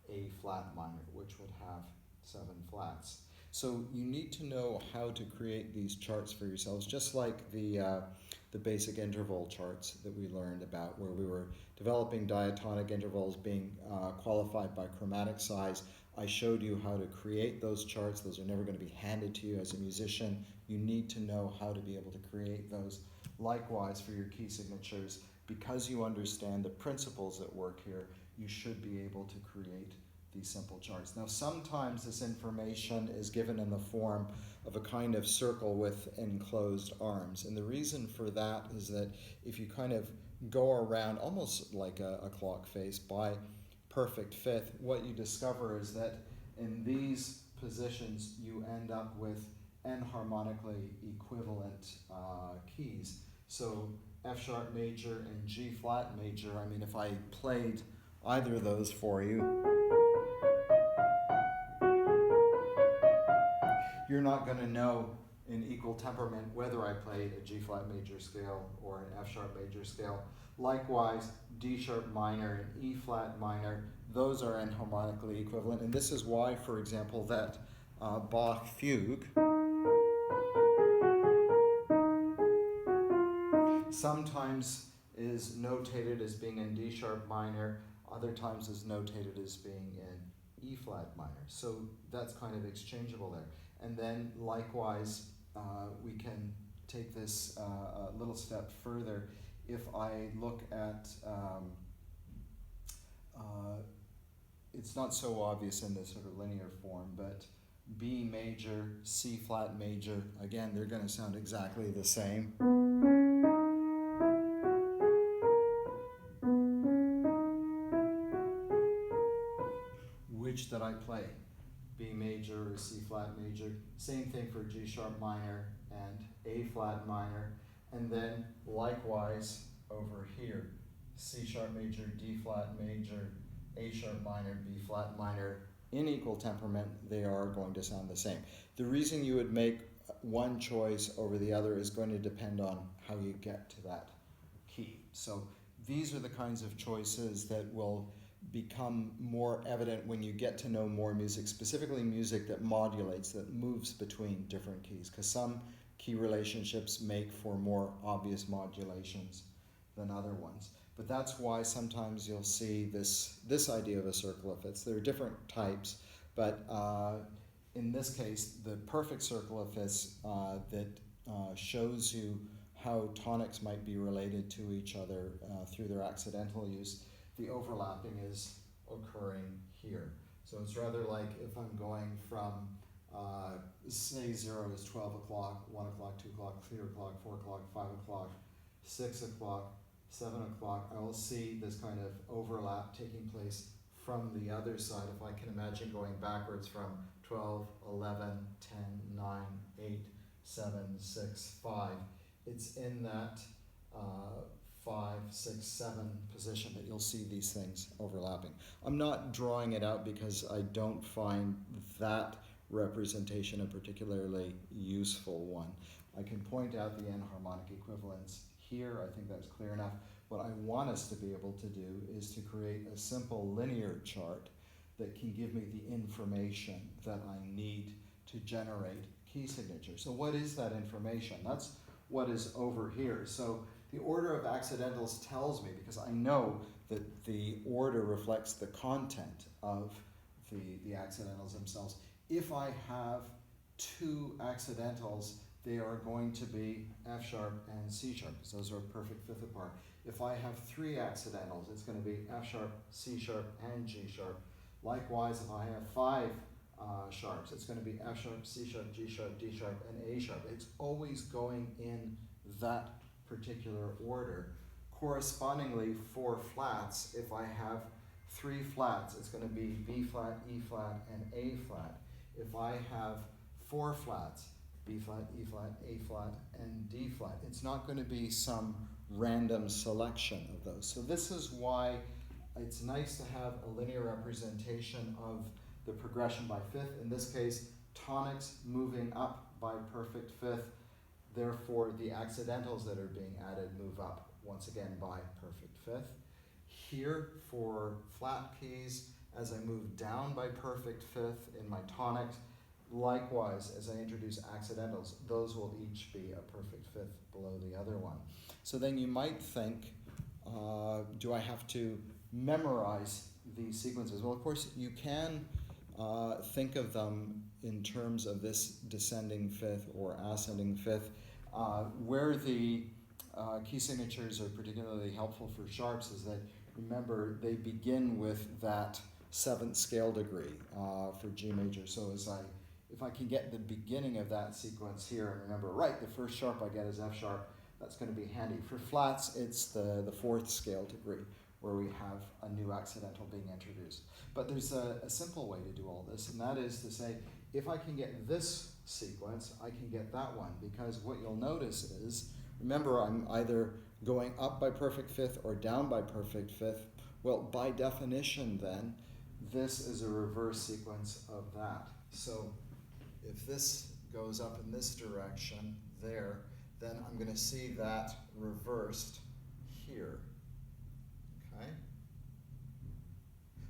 A flat minor, which would have 7 flats. So you need to know how to create these charts for yourselves, just like the basic interval charts that we learned about, where we were developing diatonic intervals being qualified by chromatic size. I showed you how to create those charts. Those are never going to be handed to you as a musician. You need to know how to be able to create those. Likewise, for your key signatures, because you understand the principles at work here, you should be able to create these simple charts. Now, sometimes this information is given in the form of a kind of circle with enclosed arms. And the reason for that is that if you kind of go around almost like a clock face by perfect fifth, what you discover is that in these positions you end up with enharmonically equivalent keys. So F sharp major and G flat major, I mean, if I played either of those for you, you're not going to know in equal temperament whether I played a G flat major scale or an F sharp major scale. Likewise, D sharp minor and E flat minor, those are enharmonically equivalent. And this is why, for example, that Bach fugue sometimes is notated as being in D sharp minor, other times is notated as being in E flat minor. So that's kind of exchangeable there. And then likewise, we can take this a little step further. If I look at, it's not so obvious in this sort of linear form, but B major, C flat major, again, they're going to sound exactly the same. Which that I play, B major or C flat major. Same thing for G sharp minor and A flat minor, and then likewise over here, C sharp major, D flat major, A sharp minor, B flat minor. In equal temperament, they are going to sound the same. The reason you would make one choice over the other is going to depend on how you get to that key. So these are the kinds of choices that will become more evident when you get to know more music, specifically music that modulates, that moves between different keys, because some key relationships make for more obvious modulations than other ones. But that's why sometimes you'll see this idea of a circle of fifths. There are different types, but in this case, the perfect circle of fifths that shows you how tonics might be related to each other through their accidental use, the overlapping is occurring here. So it's rather like if I'm going from, say 0 is 12 o'clock, 1 o'clock, 2 o'clock, 3 o'clock, 4 o'clock, 5 o'clock, 6 o'clock, 7 o'clock, I will see this kind of overlap taking place from the other side. If I can imagine going backwards from 12, 11, 10, 9, 8, 7, 6, 5, it's in that 5, 6, 7 position that you'll see these things overlapping. I'm not drawing it out because I don't find that representation a particularly useful one. I can point out the enharmonic equivalence here. I think that's clear enough. What I want us to be able to do is to create a simple linear chart that can give me the information that I need to generate key signature. So what is that information? That's what is over here. So the order of accidentals tells me, because I know that the order reflects the content of the accidentals themselves. If I have two accidentals, they are going to be F sharp and C sharp, because those are a perfect fifth apart. If I have three accidentals, it's going to be F sharp, C sharp, and G sharp. Likewise, if I have five sharps, it's going to be F sharp, C sharp, G sharp, D sharp, and A sharp. It's always going in that particular order. Correspondingly, for flats, if I have three flats, it's going to be B flat, E flat, and A flat. If I have four flats, B flat, E flat, A flat, and D flat, it's not going to be some random selection of those. So this is why it's nice to have a linear representation of the progression by fifth. In this case, tonics moving up by perfect fifth. Therefore, the accidentals that are being added move up once again by perfect fifth. Here, for flat keys, as I move down by perfect fifth in my tonics, likewise, as I introduce accidentals, those will each be a perfect fifth below the other one. So then you might think, do I have to memorize these sequences? Well, of course, you can think of them in terms of this descending fifth or ascending fifth. Where the key signatures are particularly helpful for sharps is that, remember, they begin with that seventh scale degree for G major. So if I can get the beginning of that sequence here, and remember, right, the first sharp I get is F sharp, that's going to be handy. For flats, it's the fourth scale degree where we have a new accidental being introduced. But there's a simple way to do all this, and that is to say, if I can get this sequence, I can get that one, because what you'll notice is, remember, I'm either going up by perfect fifth or down by perfect fifth. Well, by definition then, this is a reverse sequence of that. So if this goes up in this direction there, then I'm going to see that reversed here. Okay?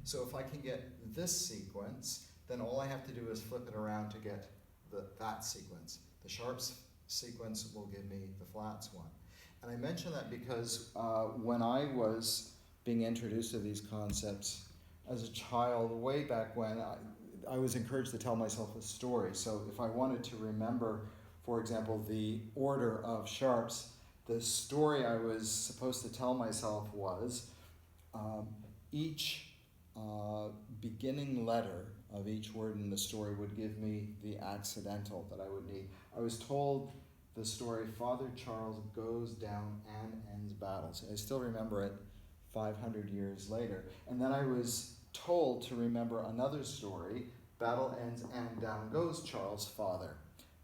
So if I can get this sequence, then all I have to do is flip it around to get that sequence. The sharps sequence will give me the flats one. And I mention that because when I was being introduced to these concepts as a child, way back when, I was encouraged to tell myself a story. So if I wanted to remember, for example, the order of sharps, the story I was supposed to tell myself was each beginning letter of each word in the story would give me the accidental that I would need. I was told the story, Father Charles goes down and ends battles. I still remember it 500 years later. And then I was told to remember another story, battle ends and down goes Charles' father,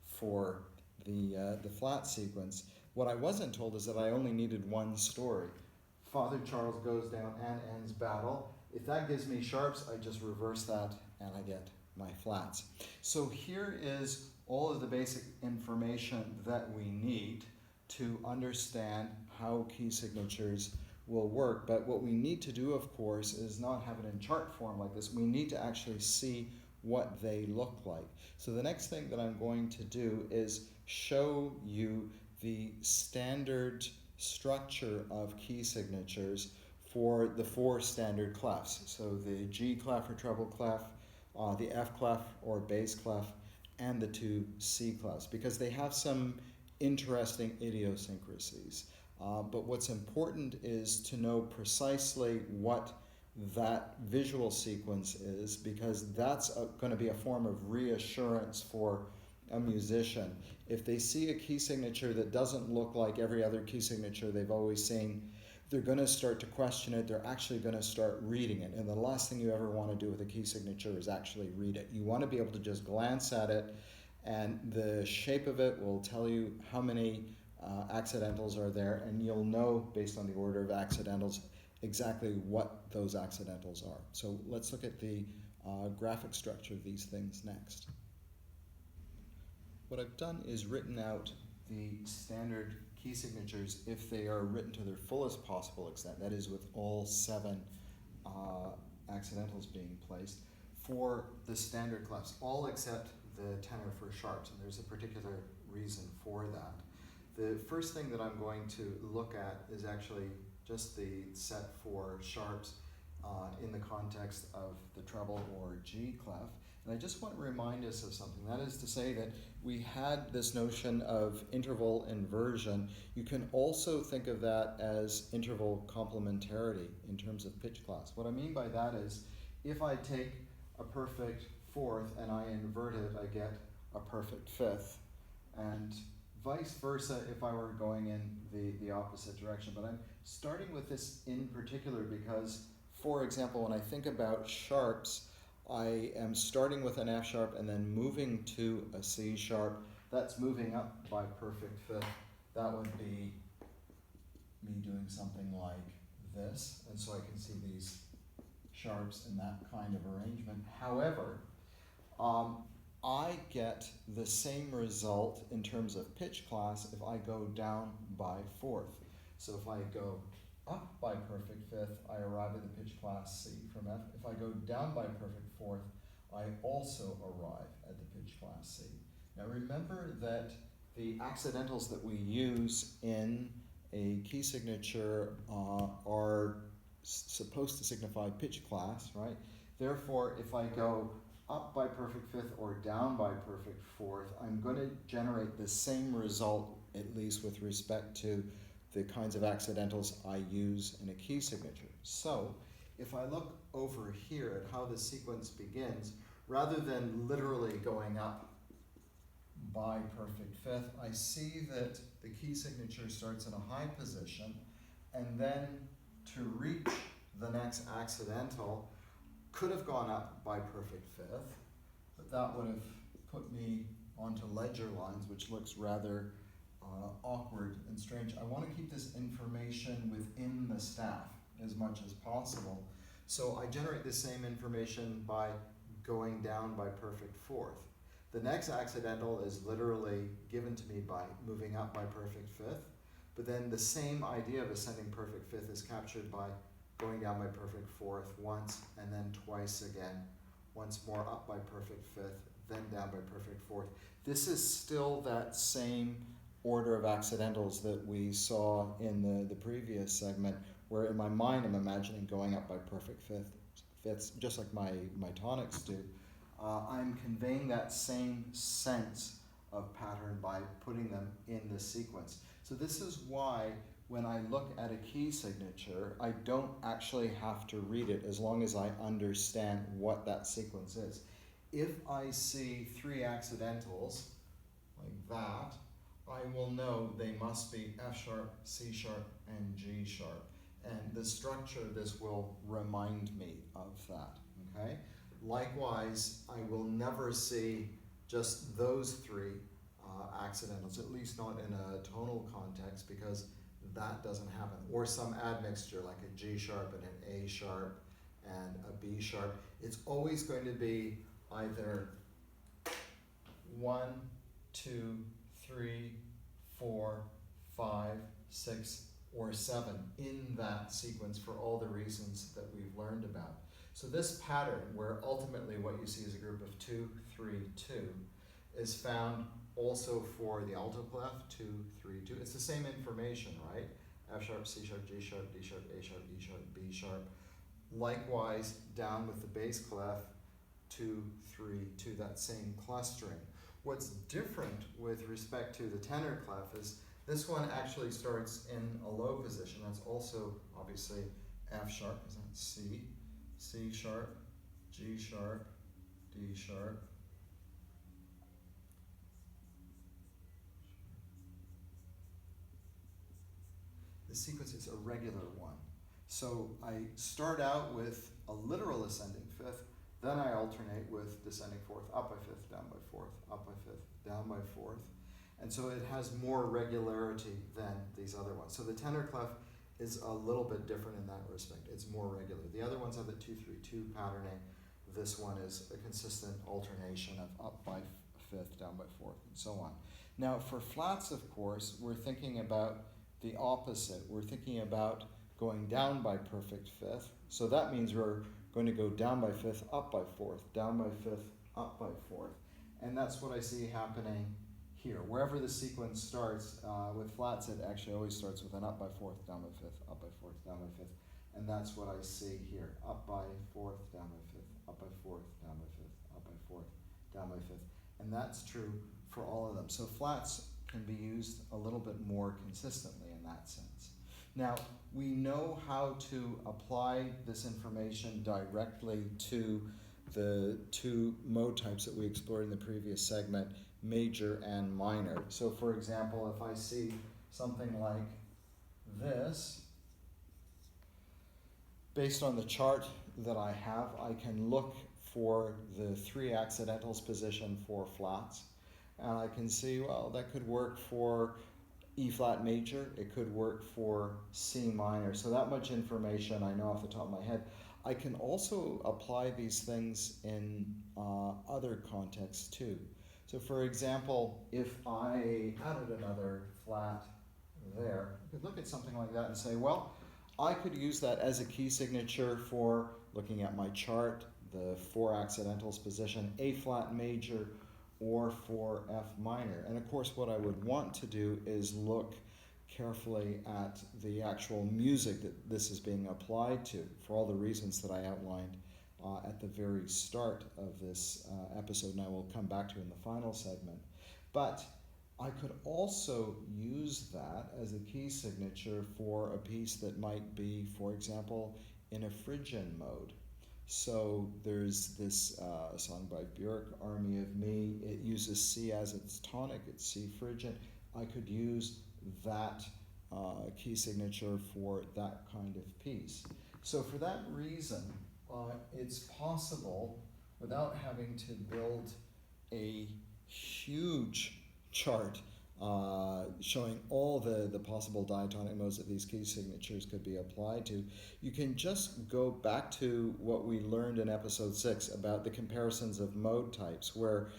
for the flat sequence. What I wasn't told is that I only needed one story. Father Charles goes down and ends battle. If that gives me sharps, I just reverse that and I get my flats. So here is all of the basic information that we need to understand how key signatures will work. But what we need to do, of course, is not have it in chart form like this. We need to actually see what they look like. So the next thing that I'm going to do is show you the standard structure of key signatures for the 4 standard clefs. So the G clef or treble clef, the F clef or bass clef, and the 2 C clefs, because they have some interesting idiosyncrasies. But what's important is to know precisely what that visual sequence is, because that's going to be a form of reassurance for a musician. If they see a key signature that doesn't look like every other key signature they've always seen, they're going to start to question it. They're actually going to start reading it. And the last thing you ever want to do with a key signature is actually read it. You want to be able to just glance at it, and the shape of it will tell you how many accidentals are there, and you'll know based on the order of accidentals exactly what those accidentals are. So let's look at the graphic structure of these things next. What I've done is written out the standard key signatures if they are written to their fullest possible extent, that is with all 7 accidentals being placed, for the standard clefs, all except the tenor for sharps, and there's a particular reason for that. The first thing that I'm going to look at is actually just the set for sharps in the context of the treble or G clef. And I just want to remind us of something. That is to say that we had this notion of interval inversion. You can also think of that as interval complementarity in terms of pitch class. What I mean by that is if I take a perfect 4th and I invert it, I get a perfect 5th. And vice versa if I were going in the opposite direction. But I'm starting with this in particular because, for example, when I think about sharps, I am starting with an F sharp and then moving to a C sharp. That's moving up by perfect 5th. That would be me doing something like this. And so I can see these sharps in that kind of arrangement. However, I get the same result in terms of pitch class if I go down by 4th. So if I go up by perfect 5th, I arrive at the pitch class C from F. If I go down by perfect 4th, I also arrive at the pitch class C. Now remember that the accidentals that we use in a key signature are supposed to signify pitch class, right? Therefore, if I go up by perfect 5th or down by perfect 4th, I'm going to generate the same result, at least with respect to the kinds of accidentals I use in a key signature. So if I look over here at how the sequence begins, rather than literally going up by perfect 5th, I see that the key signature starts in a high position, and then to reach the next accidental could have gone up by perfect 5th, but that would have put me onto ledger lines, which looks rather awkward and strange. I want to keep this information within the staff as much as possible. So I generate the same information by going down by perfect 4th. The next accidental is literally given to me by moving up by perfect 5th, but then the same idea of ascending perfect 5th is captured by going down by perfect 4th once and then twice again, once more up by perfect 5th, then down by perfect 4th. This is still that same order of accidentals that we saw in the previous segment, where in my mind I'm imagining going up by perfect 5ths, just like my tonics do. I'm conveying that same sense of pattern by putting them in the sequence. So this is why when I look at a key signature, I don't actually have to read it as long as I understand what that sequence is. If I see 3 accidentals like that, I will know they must be F sharp, C sharp, and G sharp. And the structure of this will remind me of that, okay? Likewise, I will never see just those 3 accidentals, at least not in a tonal context, because that doesn't happen. Or some admixture like a G sharp and an A sharp and a B sharp. It's always going to be either 1, 2, 3, 4, 5, 6, or 7 in that sequence for all the reasons that we've learned about. So this pattern, where ultimately what you see is a group of 2, 3, 2, is found also for the alto clef, 2, 3, 2. It's the same information, right? F sharp, C sharp, G sharp, D sharp, A sharp, E sharp, B sharp. Likewise, down with the bass clef, 2, 3, 2, that same clustering. What's different with respect to the tenor clef is this one actually starts in a low position. That's also obviously F sharp, is that C, C sharp, G sharp, D sharp. The sequence is a regular one. So I start out with a literal ascending fifth, then I alternate with descending fourth, up by fifth, down by fourth, up by fifth, down by fourth. And so it has more regularity than these other ones. So the tenor clef is a little bit different in that respect. It's more regular. The other ones have the 2-3-2 patterning. This one is a consistent alternation of up by fifth, down by fourth, and so on. Now for flats, of course, we're thinking about the opposite. We're thinking about going down by perfect fifth. So that means we're going to go down by fifth, up by fourth, down by fifth, up by fourth. And that's what I see happening here. Wherever the sequence starts, with flats, it actually always starts with an up by fourth, down by fifth, up by fourth, down by fifth. And that's what I see here. Up by fourth, down by fifth, up by fourth, down by fifth, up by fourth, down by fifth. And that's true for all of them. So flats can be used a little bit more consistently in that sense. Now, we know how to apply this information directly to the two mode types that we explored in the previous segment, major and minor. So for example, if I see something like this, based on the chart that I have, I can look for the 3 accidentals position for flats, and I can see, well, that could work for E flat major, it could work for C minor. So that much information I know off the top of my head. I can also apply these things in other contexts too. So for example, if I added another flat there, I could look at something like that and say, well, I could use that as a key signature for looking at my chart, the 4 accidentals position, A flat major, or for F minor. And of course what I would want to do is look carefully at the actual music that this is being applied to, for all the reasons that I outlined at the very start of this episode, and I will come back to in the final segment. But I could also use that as a key signature for a piece that might be, for example, in a Phrygian mode. So there's this song by Björk, Army of Me. It uses C as its tonic, it's C Phrygian. I could use that key signature for that kind of piece. So for that reason, it's possible, without having to build a huge chart showing all the possible diatonic modes that these key signatures could be applied to, you can just go back to what we learned in episode 6 about the comparisons of mode types, where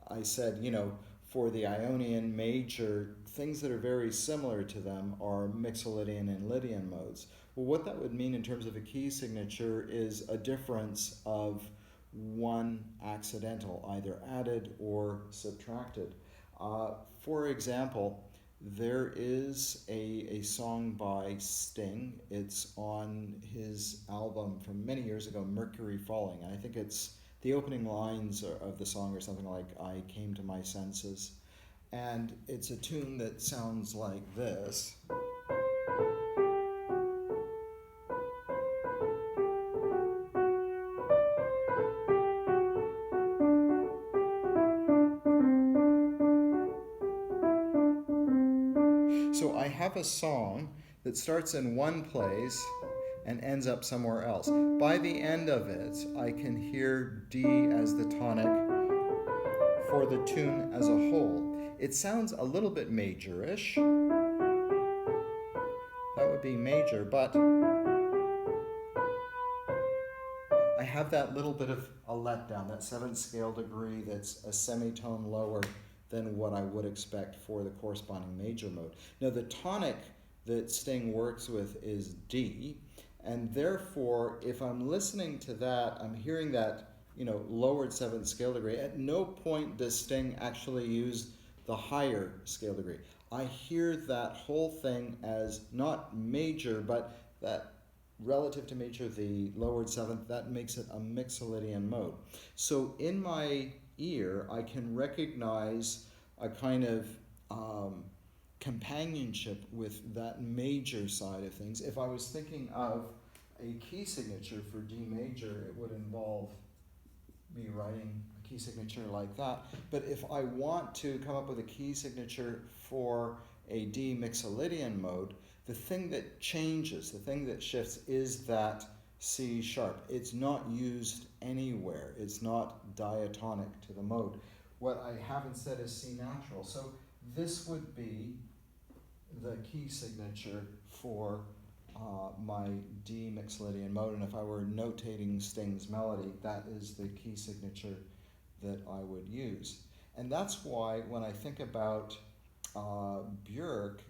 I said, you know, for the Ionian major, things that are very similar to them are Mixolydian and Lydian modes. Well, what that would mean in terms of a key signature is a difference of 1 accidental, either added or subtracted. For example, there is a song by Sting. It's on his album from many years ago, Mercury Falling. And I think it's the opening lines of the song or something like, I came to my senses. And it's a tune that sounds like this. So I have a song that starts in one place and ends up somewhere else. By the end of it, I can hear D as the tonic for the tune as a whole. it sounds a little bit majorish. That would be major, but I have that little bit of a letdown, that 7th scale degree that's a semitone lower than what I would expect for the corresponding major mode. Now the tonic that Sting works with is D, and therefore if I'm listening to that, I'm hearing that, lowered 7th scale degree. At no point does Sting actually use the higher scale degree. I hear that whole thing as not major, but that relative to major, the lowered 7th, that makes it a mixolydian mode. So in my ear, I can recognize a kind of companionship with that major side of things. If I was thinking of a key signature for D major, it would involve me writing a key signature like that. But if I want to come up with a key signature for a D mixolydian mode, the thing that changes, the thing that shifts is that C sharp. It's not used anywhere. It's not diatonic to the mode. What I have instead is C natural. So this would be the key signature for my D mixolydian mode, and if I were notating Sting's melody, that is the key signature that I would use. And that's why when I think about Björk,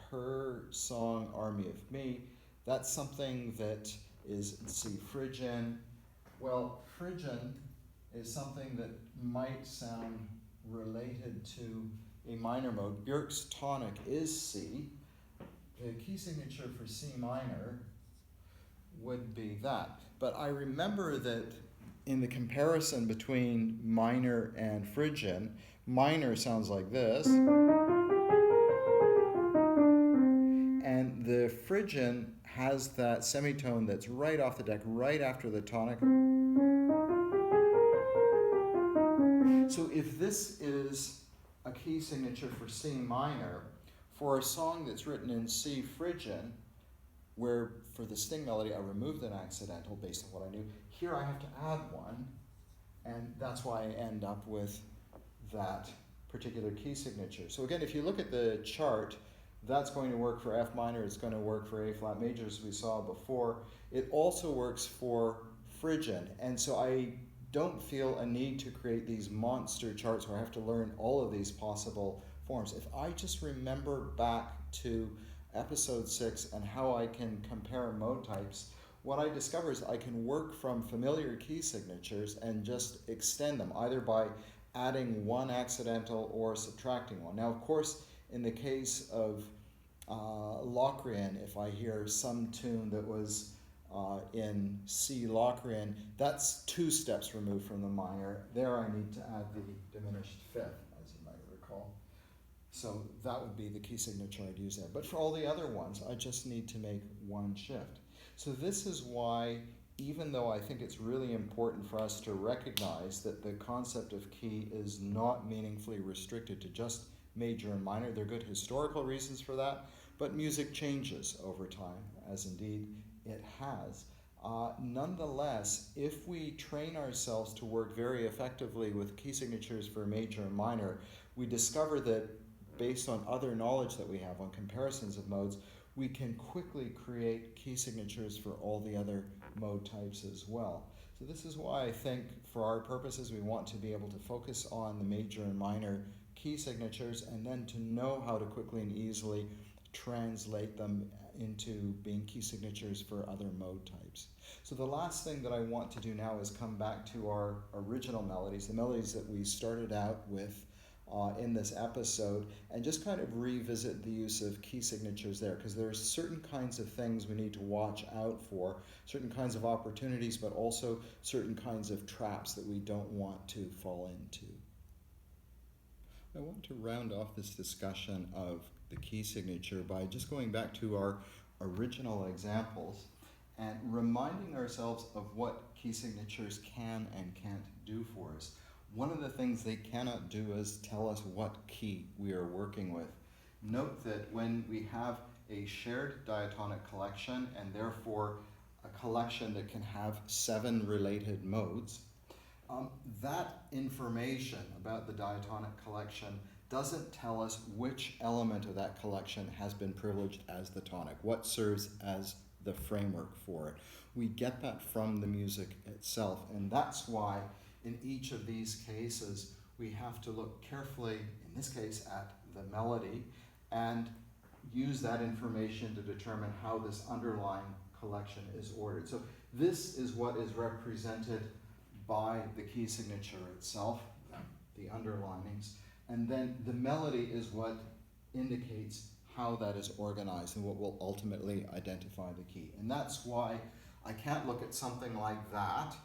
her song Army of Me, that's something that is C Phrygian. Well, Phrygian is something that might sound related to a minor mode. Björk's tonic is C. The key signature for C minor would be that. But I remember that in the comparison between minor and Phrygian, minor sounds like this, and the Phrygian has that semitone that's right off the deck, right after the tonic. So if this is a key signature for C minor, for a song that's written in C Phrygian, where for the Sting melody I removed an accidental based on what I knew, here I have to add one, and that's why I end up with that particular key signature. So again, if you look at the chart, that's going to work for F minor, it's going to work for A flat major as we saw before. It also works for Phrygian, and so I don't feel a need to create these monster charts where I have to learn all of these possible forms. If I just remember back to episode 6 and how I can compare mode types, what I discover is I can work from familiar key signatures and just extend them, either by adding one accidental or subtracting one. Now, of course, in the case of Locrian, if I hear some tune that was in C Locrian, that's 2 steps removed from the minor. There I need to add the diminished 5th, as you might recall. So that would be the key signature I'd use there. But for all the other ones, I just need to make one shift. So this is why, even though I think it's really important for us to recognize that the concept of key is not meaningfully restricted to just major and minor, there are good historical reasons for that, but music changes over time, as indeed it has. Nonetheless, if we train ourselves to work very effectively with key signatures for major and minor, we discover that based on other knowledge that we have on comparisons of modes, we can quickly create key signatures for all the other mode types as well. So this is why I think for our purposes we want to be able to focus on the major and minor key signatures and then to know how to quickly and easily translate them into being key signatures for other mode types. So the last thing that I want to do now is come back to our original melodies, the melodies that we started out with in this episode, and just kind of revisit the use of key signatures there, because there's certain kinds of things we need to watch out for, certain kinds of opportunities, but also certain kinds of traps that we don't want to fall into. I want to round off this discussion of the key signature by just going back to our original examples and reminding ourselves of what key signatures can and can't do for us. One of the things they cannot do is tell us what key we are working with. Note that when we have a shared diatonic collection, and therefore a collection that can have 7 related modes, that information about the diatonic collection doesn't tell us which element of that collection has been privileged as the tonic, what serves as the framework for it. We get that from the music itself, and that's why in each of these cases we have to look carefully, in this case, at the melody and use that information to determine how this underlying collection is ordered. So this is what is represented by the key signature itself, the underlinings, and then the melody is what indicates how that is organized and what will ultimately identify the key. And that's why I can't look at something like that,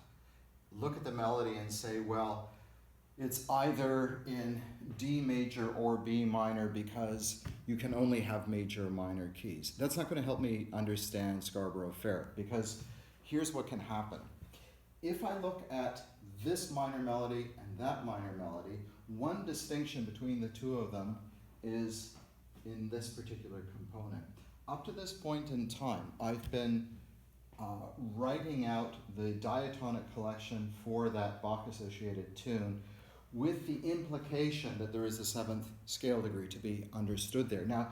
look at the melody and say, well, it's either in D major or B minor because you can only have major or minor keys. That's not going to help me understand Scarborough Fair, because here's what can happen. If I look at this minor melody and that minor melody, one distinction between the two of them is in this particular component. Up to this point in time, I've been writing out the diatonic collection for that Bach-associated tune with the implication that there is a seventh scale degree to be understood there. Now,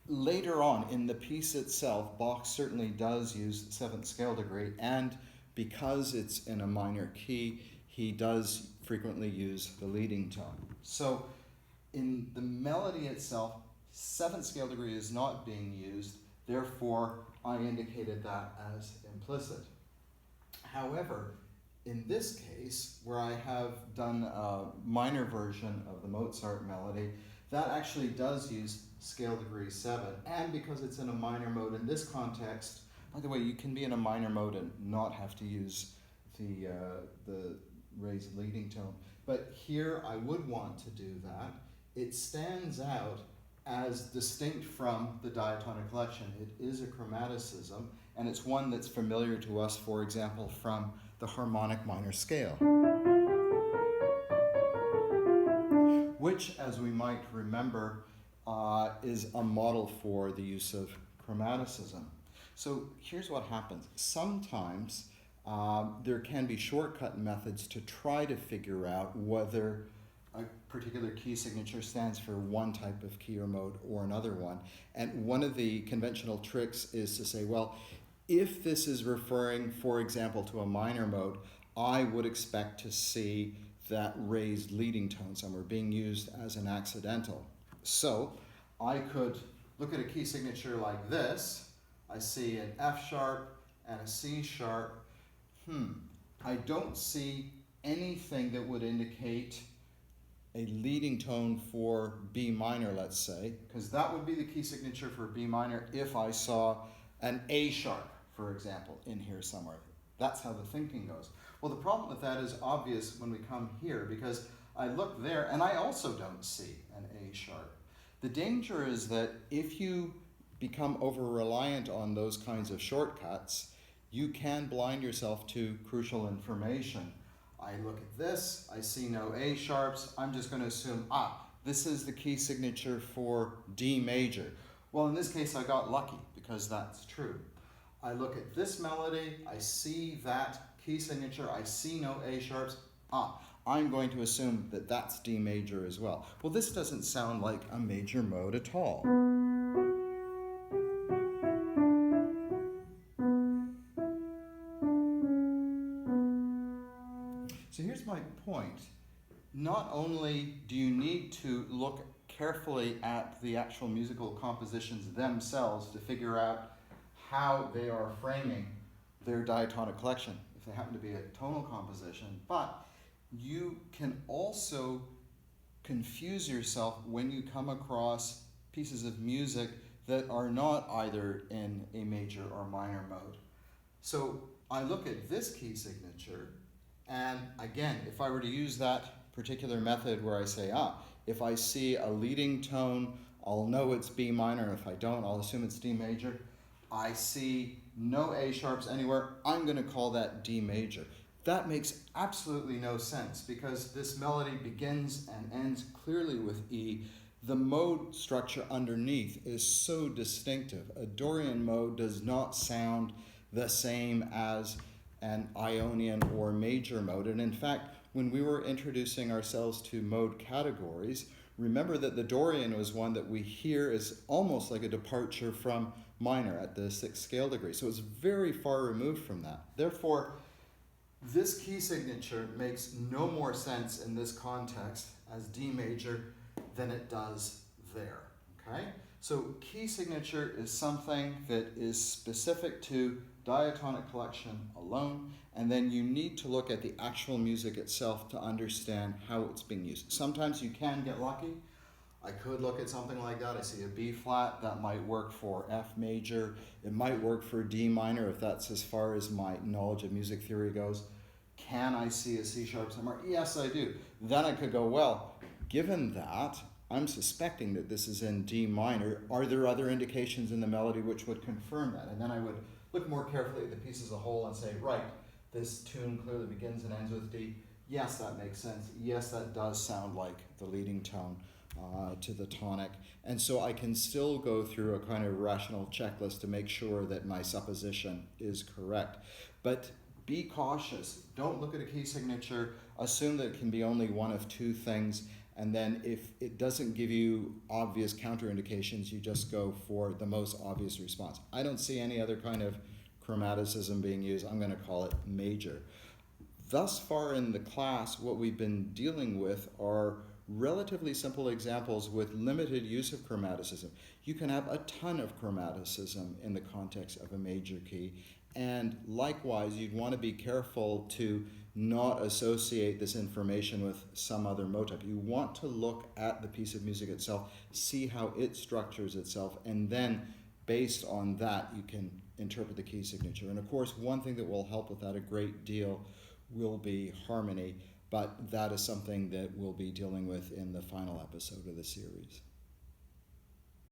later on in the piece itself, Bach certainly does use seventh scale degree, and because it's in a minor key, he does frequently use the leading tone. So in the melody itself, seventh scale degree is not being used, therefore I indicated that as implicit. However, in this case, where I have done a minor version of the Mozart melody, that actually does use scale degree 7, and because it's in a minor mode in this context, by the way, you can be in a minor mode and not have to use the raised leading tone. But here I would want to do that. It stands out as distinct from the diatonic collection. It is a chromaticism, and it's one that's familiar to us, for example, from the harmonic minor scale, which, as we might remember, is a model for the use of chromaticism. So here's what happens. Sometimes there can be shortcut methods to try to figure out whether a particular key signature stands for one type of key or mode or another one. And one of the conventional tricks is to say, well, if this is referring, for example, to a minor mode, I would expect to see that raised leading tone somewhere being used as an accidental. So I could look at a key signature like this. I see an F sharp and a C sharp. I don't see anything that would indicate a leading tone for B minor, let's say, because that would be the key signature for B minor if I saw an A sharp, for example, in here somewhere. That's how the thinking goes. Well, the problem with that is obvious when we come here, because I look there and I also don't see an A sharp. The danger is that if you become over-reliant on those kinds of shortcuts, you can blind yourself to crucial information. I look at this, I see no A sharps, I'm just going to assume, this is the key signature for D major. Well, in this case I got lucky, because that's true. I look at this melody, I see that key signature, I see no A sharps, I'm going to assume that that's D major as well. Well, this doesn't sound like a major mode at all. So here's my point. Not only do you need to look carefully at the actual musical compositions themselves to figure out how they are framing their diatonic collection, if they happen to be a tonal composition, but you can also confuse yourself when you come across pieces of music that are not either in a major or minor mode. So I look at this key signature, and again, if I were to use that particular method where I say, if I see a leading tone, I'll know it's B minor. If I don't, I'll assume it's D major. I see no A sharps anywhere, I'm going to call that D major. That makes absolutely no sense, because this melody begins and ends clearly with E. The mode structure underneath is so distinctive. A Dorian mode does not sound the same as an Ionian or major mode. And in fact, when we were introducing ourselves to mode categories, Remember that the Dorian was one that we hear is almost like a departure from minor at the 6th scale degree. So it's very far removed from that. Therefore, this key signature makes no more sense in this context as D major than it does there, okay? So key signature is something that is specific to diatonic collection alone, and then you need to look at the actual music itself to understand how it's being used. Sometimes you can get lucky. I could look at something like that. I see a B flat, that might work for F major. It might work for D minor if that's as far as my knowledge of music theory goes. Can I see a C sharp somewhere? Yes, I do. Then I could go, well, given that, I'm suspecting that this is in D minor. Are there other indications in the melody which would confirm that? And then I would look more carefully at the piece as a whole and say, right, this tune clearly begins and ends with D. Yes, that makes sense. Yes, that does sound like the leading tone to the tonic. And so I can still go through a kind of rational checklist to make sure that my supposition is correct. But be cautious. Don't look at a key signature. Assume that it can be only one of two things. And then if it doesn't give you obvious counterindications, you just go for the most obvious response. I don't see any other kind of chromaticism being used. I'm going to call it major. Thus far in the class, what we've been dealing with are relatively simple examples with limited use of chromaticism. You can have a ton of chromaticism in the context of a major key. And likewise, you'd want to be careful to not associate this information with some other motive. You want to look at the piece of music itself, see how it structures itself, and then based on that, you can interpret the key signature. And of course, one thing that will help with that a great deal will be harmony, but that is something that we'll be dealing with in the final episode of the series.